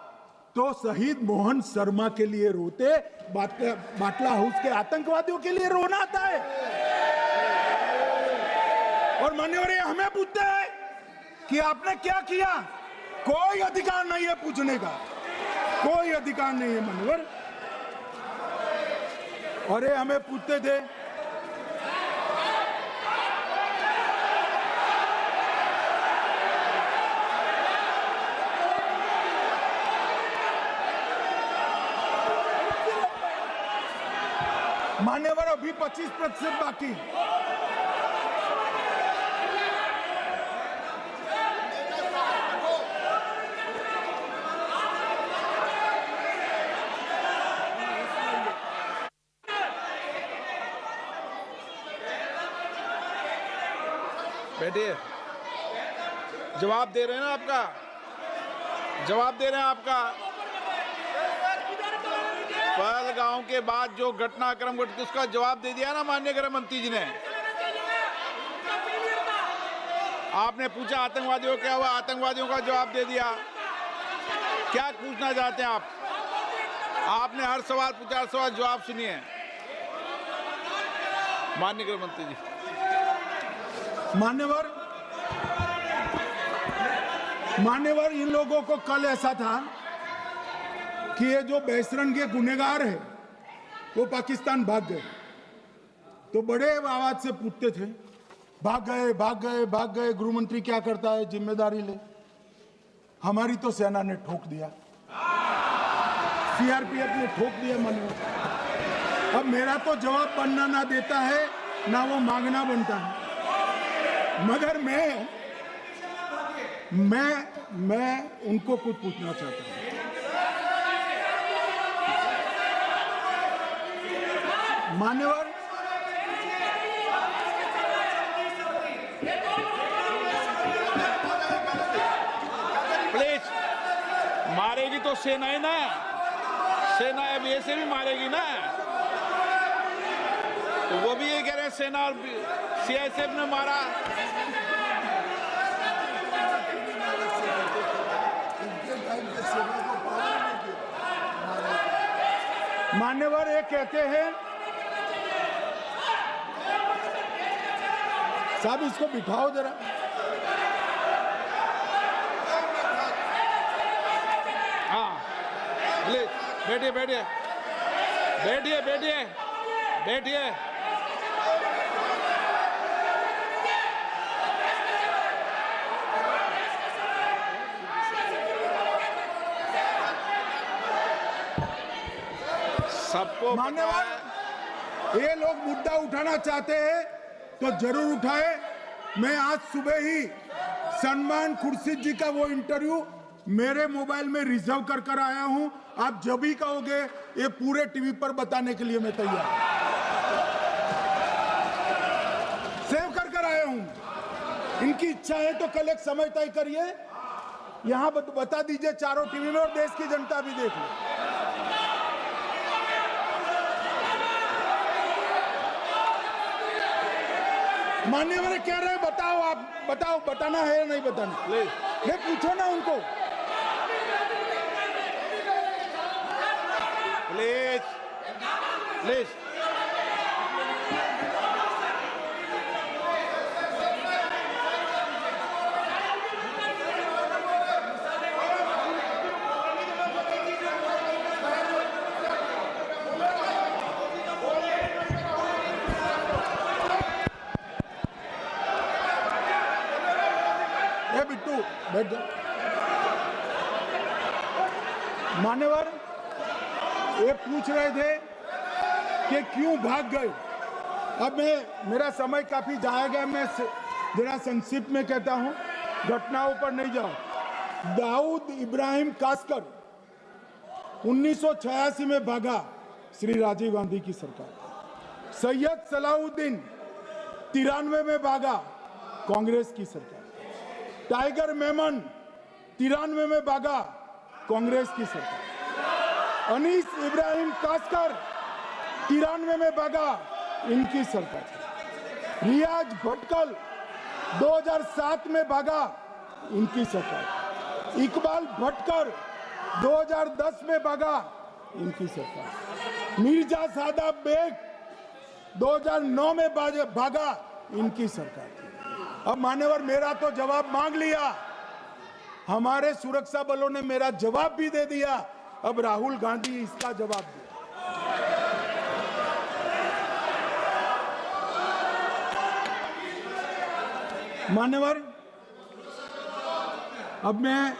तो शहीद मोहन शर्मा के लिए रोते, बाटला हाउस के आतंकवादियों के लिए रोना आता है। और मान्यवर, हमें पूछते हैं कि आपने क्या किया। कोई अधिकार नहीं है पूछने का, कोई अधिकार नहीं है मान्यवर। और ये हमें पूछते थे मान्यवर, अभी 25% बाकी। बैठिए, जवाब दे रहे हैं ना आपका, जवाब दे रहे हैं आपका। पहलगांव के बाद जो घटनाक्रम घटित, उसका जवाब दे दिया ना माननीय गृह मंत्री जी ने। आपने पूछा आतंकवादियों क्या हुआ, आतंकवादियों का जवाब दे दिया। क्या पूछना चाहते हैं आप? आपने हर सवाल पूछा, हर सवाल जवाब सुनिए। माननीय गृह मंत्री जी। मान्यवर, इन लोगों को कल ऐसा था कि ये जो बेसरन के गुनहगार है वो पाकिस्तान भाग गए, तो बड़े आवाज से पूछते थे, भाग गए भाग गए भाग गए, गृह मंत्री क्या करता है, जिम्मेदारी ले। हमारी तो सेना ने ठोक दिया, सीआरपीएफ ने ठोक दिया। मान्यवर, अब मेरा तो जवाब बनना ना देता है ना वो मांगना बनता है, मगर मैं उनको कुछ पूछना चाहता हूं। मान्यवर, प्लीज, मारेगी तो सेना है ना, सेना अब ऐसे भी मारेगी ना, तो वो भी ये कह रहे हैं सेना और सीआईएसएफ ने मारा। मान्यवर, ये कहते हैं, साहब इसको बिठाओ जरा। हाँ प्लीज, बैठिए बैठिए बैठिए बैठिए बैठिए। सबको मान्यवर, ये लोग मुद्दा उठाना चाहते हैं तो जरूर उठाए। मैं आज सुबह ही सलमान खुर्शीद जी का वो इंटरव्यू मेरे मोबाइल में रिजर्व कर आया हूं। आप जब भी कहोगे ये पूरे टीवी पर बताने के लिए मैं तैयार हूं। सेव कर आया हूं। इनकी इच्छा है तो कल एक समय तय करिए, यहां बता दीजिए चारों टीवी में, और देश की जनता भी देख ले। मान्यवर कह रहे हैं बताओ, आप बताओ, बताना है या नहीं बताना, ये पूछो ना उनको। Please please. बिट्टू बैठ जा। मान्यवर, ये पूछ रहे थे कि क्यों भाग गए। अब मेरा समय काफी जाया गया, मैं जरा संक्षिप्त में कहता हूं, घटनाओं पर नहीं जाऊं। दाऊद इब्राहिम कासकर 1986 में भागा, श्री राजीव गांधी की सरकार। सैयद सलाउद्दीन 93 में भागा, कांग्रेस की सरकार। टाइगर मेमन 93 में भागा, कांग्रेस की सरकार। अनीस इब्राहिम कासकर 93 में भागा, इनकी सरकार। रियाज भटकल 2007 में भागा, इनकी सरकार। इकबाल भटकर 2010 में भागा, इनकी सरकार। मिर्जा सादा बेग 2009 में भागा, इनकी सरकार। अब मान्यवर, मेरा तो जवाब मांग लिया, हमारे सुरक्षा बलों ने मेरा जवाब भी दे दिया, अब राहुल गांधी इसका जवाब दे। मान्यवर, अब मैं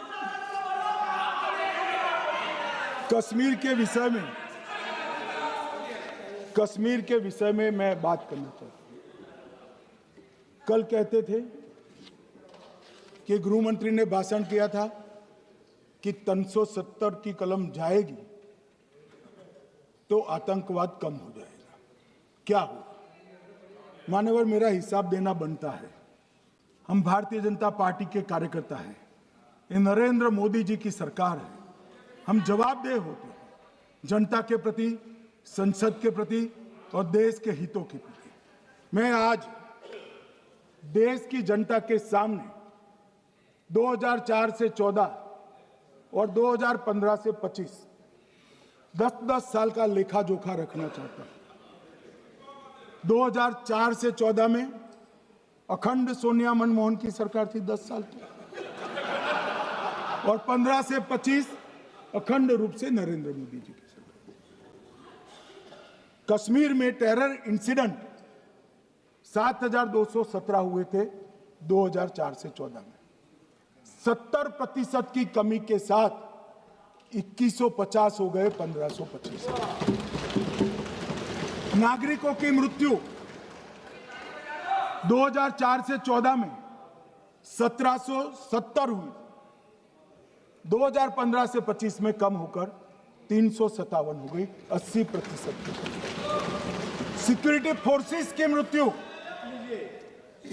कश्मीर के विषय में मैं बात करना चाहता हूं। कल कहते थे कि गृह मंत्री ने भाषण किया था कि 370 की कलम जाएगी तो आतंकवाद कम हो जाएगा। क्या हुआ? मान्यवर, मेरा हिसाब देना बनता है। हम भारतीय जनता पार्टी के कार्यकर्ता हैं, ये नरेंद्र मोदी जी की सरकार है, हम जवाबदेह होते हैं जनता के प्रति, संसद के प्रति और देश के हितों के प्रति। मैं आज देश की जनता के सामने 2004 से 14 और 2015 से 25 10-10 साल का लेखा जोखा रखना चाहता हूं। 2004 से 14 में अखंड सोनिया मनमोहन की सरकार थी 10 साल की, और 15 से 25 अखंड रूप से नरेंद्र मोदी जी की सरकार। कश्मीर में टेरर इंसिडेंट 7,217 हुए थे 2004 से 14 में। 70% की कमी के साथ 2150 हो गए 1525। नागरिकों की मृत्यु 2004 से 14 में 1770 हुई, 2015 से 25 में कम होकर 357 हो गई, 80% की कमी। सिक्योरिटी फोर्सेस की मृत्यु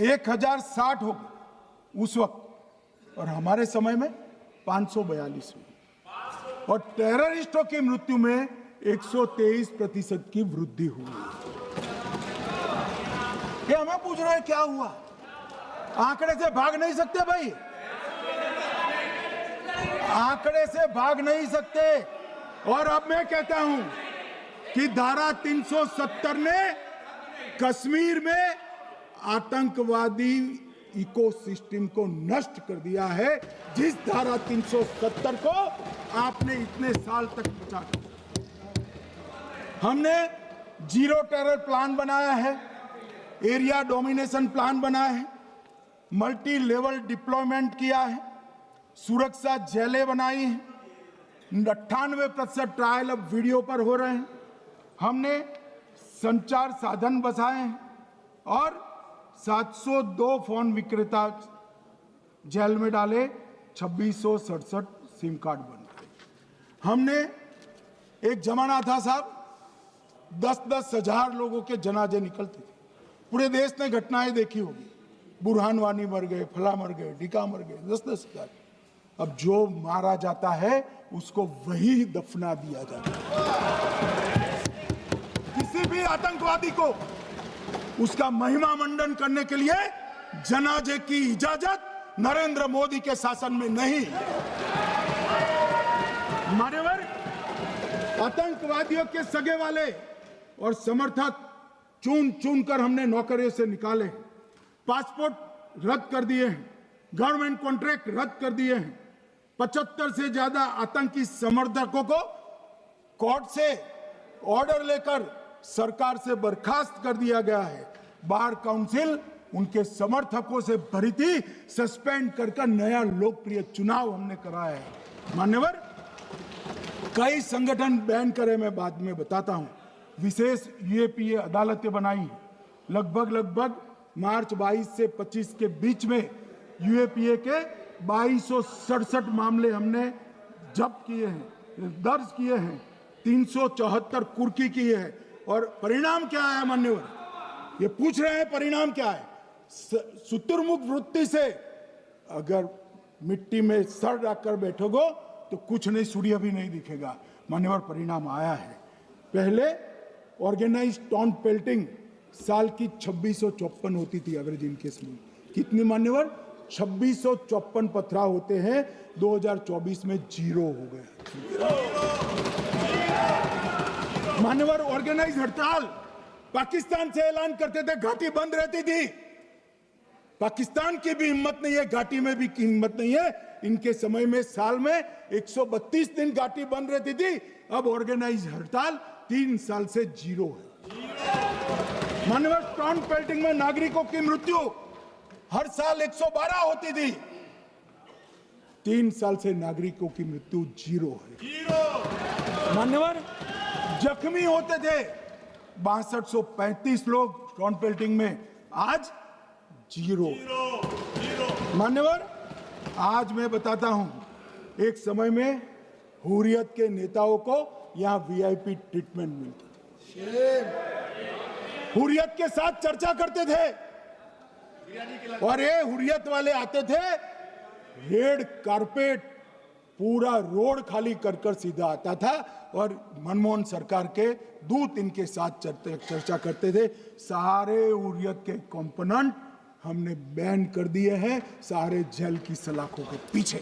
1060 हो गई उस वक्त, और हमारे समय में 542 हुई, और टेररिस्टों की मृत्यु में 123% की वृद्धि हुई। ये हमें पूछ रहे हैं क्या हुआ? आंकड़े से भाग नहीं सकते भाई, आंकड़े से भाग नहीं सकते। और अब मैं कहता हूं कि धारा 370 ने कश्मीर में आतंकवादी इकोसिस्टम को नष्ट कर दिया है, जिस धारा 370 को आपने इतने साल तक बचा कर। हमने जीरो टेरर प्लान बनाया है, एरिया डोमिनेशन प्लान बनाया है, मल्टी लेवल डिप्लॉयमेंट किया है, सुरक्षा जेलें बनाई हैं, 98% ट्रायल अब वीडियो पर हो रहे हैं। हमने संचार साधन बसाए हैं और 702 फोन विक्रेता जेल में डाले, 2667 सिम कार्ड बन गए। हमने, एक जमाना था साहब 10-10 हजार लोगों के जनाजे निकलते थे, पूरे देश ने घटनाएं देखी होगी, बुरहान वानी मर गए, फला मर गए, ढिका मर गए, 10-10 हजार। अब जो मारा जाता है उसको वही दफना दिया जाता है। किसी भी आतंकवादी को उसका महिमा मंडन करने के लिए जनाजे की इजाजत नरेंद्र मोदी के शासन में नहीं। मान्यवर, आतंकवादियों के सगे वाले और समर्थक चुन चुन कर हमने नौकरियों से निकाले, पासपोर्ट रद्द कर दिए हैं, गवर्नमेंट कॉन्ट्रैक्ट रद्द कर दिए हैं, 75 से ज्यादा आतंकी समर्थकों को कोर्ट से ऑर्डर लेकर सरकार से बर्खास्त कर दिया गया है। बार काउंसिल उनके समर्थकों से भरी थी, सस्पेंड कर नया लोकप्रिय चुनाव हमने कराया है। मान्यवर, कई संगठन बैन करे, मैं बाद में बताता हूं। विशेष यूएपीए अदालतें बनाई हैं, लगभग मार्च 22 से 25 के बीच में यूएपीए के 2267 मामले हमने जब्त किए हैं, दर्ज किए हैं, 374 कुर्की किए हैं। और परिणाम क्या है मान्यवर? ये पूछ रहे हैं परिणाम क्या है? शुतुरमुख वृत्ति से अगर मिट्टी में सर रखकर बैठोगे तो कुछ नहीं, सूर्य भी नहीं दिखेगा। मान्यवर, परिणाम आया है। पहले ऑर्गेनाइज्ड टाउन पेल्टिंग साल की 2654 होती थी एवरेज इनकेस में। कितनी मान्यवर? 2654 पथराव होते हैं, 2024 में 0 हो गया। मान्यवर, ऑर्गेनाइज हड़ताल पाकिस्तान से ऐलान करते थे, घाटी बंद रहती थी। पाकिस्तान की भी हिम्मत नहीं है, घाटी में भी हिम्मत नहीं है। इनके समय में साल में 132 दिन घाटी बंद रहती थी, अब ऑर्गेनाइज हड़ताल 3 साल से 0 है। मान्यवर, टाउन पेल्टिंग में नागरिकों की मृत्यु हर साल 112 होती थी, 3 साल से नागरिकों की मृत्यु 0 है। मान्यवर, जख्मी होते थे 6235 लोग टाउन पेल्टिंग में, आज 0। मान्यवर, आज मैं बताता हूं, एक समय में हुर्रियत के नेताओं को यहां वीआईपी ट्रीटमेंट मिलती थी, हुर्रियत के साथ चर्चा करते थे, और ये हुर्रियत वाले आते थे, रेड कारपेट पूरा रोड खाली कर सीधा आता था, और मनमोहन सरकार के दूत इनके साथ चर्चा करते थे। सारे हुर्रियत के कंपोनेंट हमने बैन कर दिए हैं, सारे जेल की सलाखों के पीछे।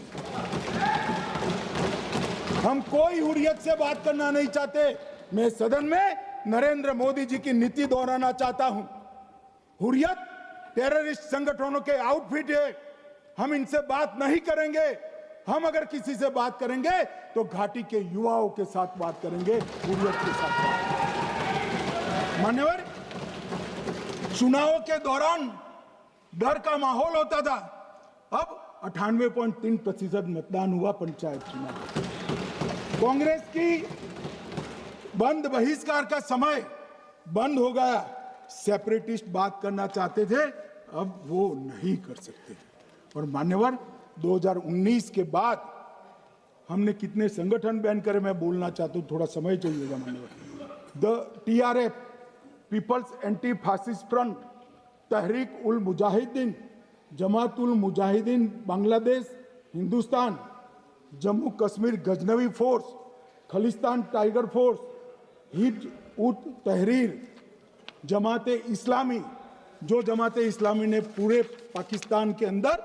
हम कोई हुर्रियत से बात करना नहीं चाहते। मैं सदन में नरेंद्र मोदी जी की नीति दोहराना चाहता हूं। हुर्रियत टेररिस्ट संगठनों के आउटफिट है, हम इनसे बात नहीं करेंगे। हम अगर किसी से बात करेंगे तो घाटी के युवाओं के साथ बात करेंगे, हुर्रियत के साथ बात। मान्यवर, चुनाव के दौरान डर का माहौल होता था, अब 98.3% मतदान हुआ पंचायत चुनाव। कांग्रेस की बंद बहिष्कार का समय बंद हो गया। सेपरेटिस्ट बात करना चाहते थे, अब वो नहीं कर सकते। और मान्यवर, 2019 के बाद हमने कितने संगठन बैन करे, मैं बोलना चाहता हूं, थोड़ा समय चाहिएगा मान्यवर। The TRF, people's anti fascist front, Tehreek ul Mujahideen, Jamaat ul Mujahideen Bangladesh Hindustan, Jammu Kashmir Ghaznavi force, Khalistan tiger force, Hizb ut Tahrir, जमाते इस्लामी, जो जमाते इस्लामी ने पूरे पाकिस्तान के अंदर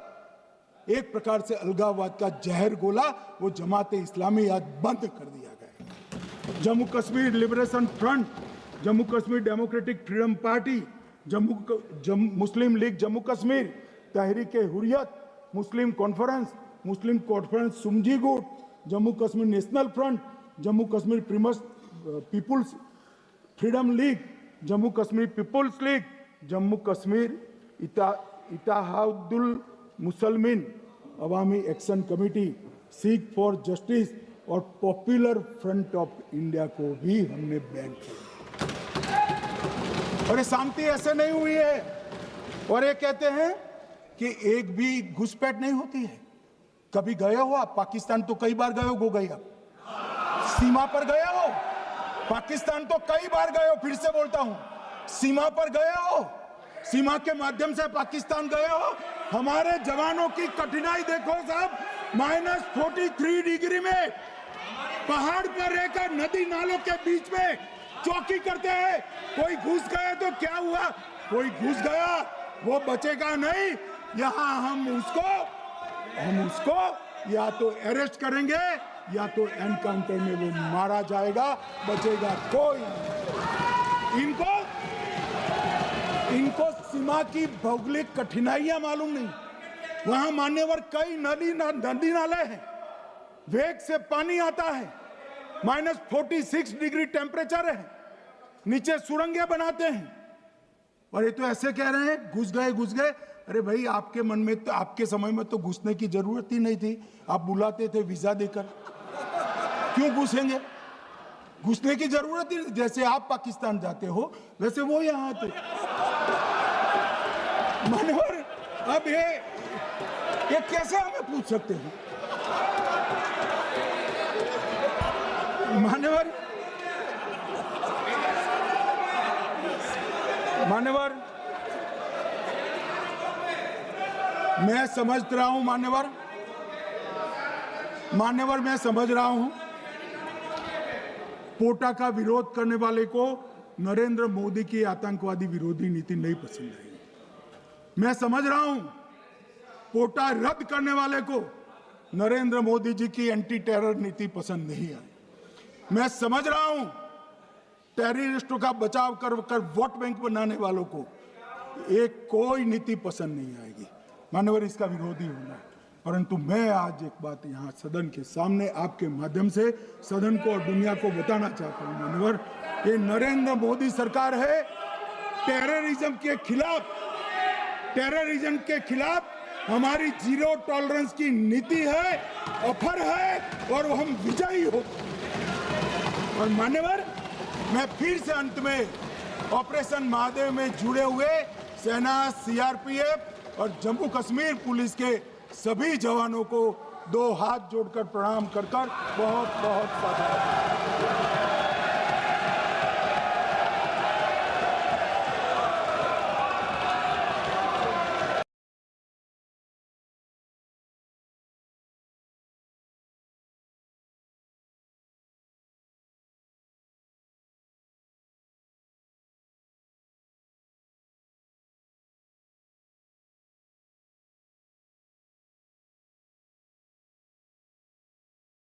एक प्रकार से अलगाववाद का जहर घोला, वो जमाते इस्लामी आज बंद कर दिया गया। Jammu Kashmir liberation front, Jammu Kashmir democratic freedom party, Muslim league Jammu Kashmir, Tehreek Hurriyat, Muslim conference सुमजी गुट, Jammu Kashmir national front, Jammu Kashmir people's freedom league, Jammu Kashmir people's league, Jammu Kashmir Ittehadul Muslimeen Awami action committee, Sikh for justice और पॉपुलर फ्रंट ऑफ इंडिया को भी हमने बैन किया। और ये शांति ऐसे नहीं हुई है। और ये कहते हैं कि एक भी घुसपैठ नहीं होती है। कभी गए हो आप पाकिस्तान? तो कई बार गए हो गई आप सीमा पर गए हो? पाकिस्तान तो कई बार गए हो, फिर से बोलता हूं, सीमा पर गए हो, सीमा के माध्यम से पाकिस्तान गए हो। हमारे जवानों की कठिनाई देखो साहब, -43 डिग्री में पहाड़ पर रहकर नदी नालों के बीच में चौकी करते हैं। कोई घुस गए तो क्या हुआ? कोई घुस गया, वो बचेगा नहीं। यहां हम उसको या तो अरेस्ट करेंगे या तो एनकाउंटर में वो मारा जाएगा, बचेगा कोई नहीं। इनको सीमा की भौगोलिक कठिनाइयां मालूम नहीं। वहां मान्यवर कई नदी नाले हैं, वेग से पानी आता है, -46 डिग्री टेम्परेचर है, नीचे सुरंगें बनाते हैं। और ये तो ऐसे कह रहे हैं घुस गए। अरे भाई, आपके मन में तो, आपके समय में तो घुसने की जरूरत ही नहीं थी। आप बुलाते थे वीजा देकर, क्यों घुसेंगे? घुसने की जरूरत ही, जैसे आप पाकिस्तान जाते हो वैसे वो यहाँ आते। मान्यवर, अब ये कैसे हमें पूछ सकते हैं? मान्यवर, मैं समझ रहा हूं, मान्यवर मैं समझ रहा हूं, पोटा का विरोध करने वाले को नरेंद्र मोदी की आतंकवादी विरोधी नीति नहीं पसंद आई। मैं समझ रहा हूं, पोटा रद्द करने वाले को नरेंद्र मोदी जी की एंटी टेरर नीति पसंद नहीं आई। मैं समझ रहा हूं, टेररिस्टों का बचाव कर वोट बैंक बनाने वालों को कोई नीति पसंद नहीं आएगी। मानवर, इसका विरोधी होना है। परंतु मैं आज एक बात यहाँ सदन के सामने आपके माध्यम से सदन को और दुनिया को बताना चाहता हूँ। मानवर, ये नरेंद्र मोदी सरकार है, टेररिज्म के खिलाफ हमारी जीरो टॉलरेंस की नीति है, ऑफर है, और हम विजयी हो। और मान्यवर, मैं फिर से अंत में ऑपरेशन महादेव में जुड़े हुए सेना, CRPF और जम्मू कश्मीर पुलिस के सभी जवानों को 2 हाथ जोड़कर प्रणाम कर बहुत बहुत साधुवाद।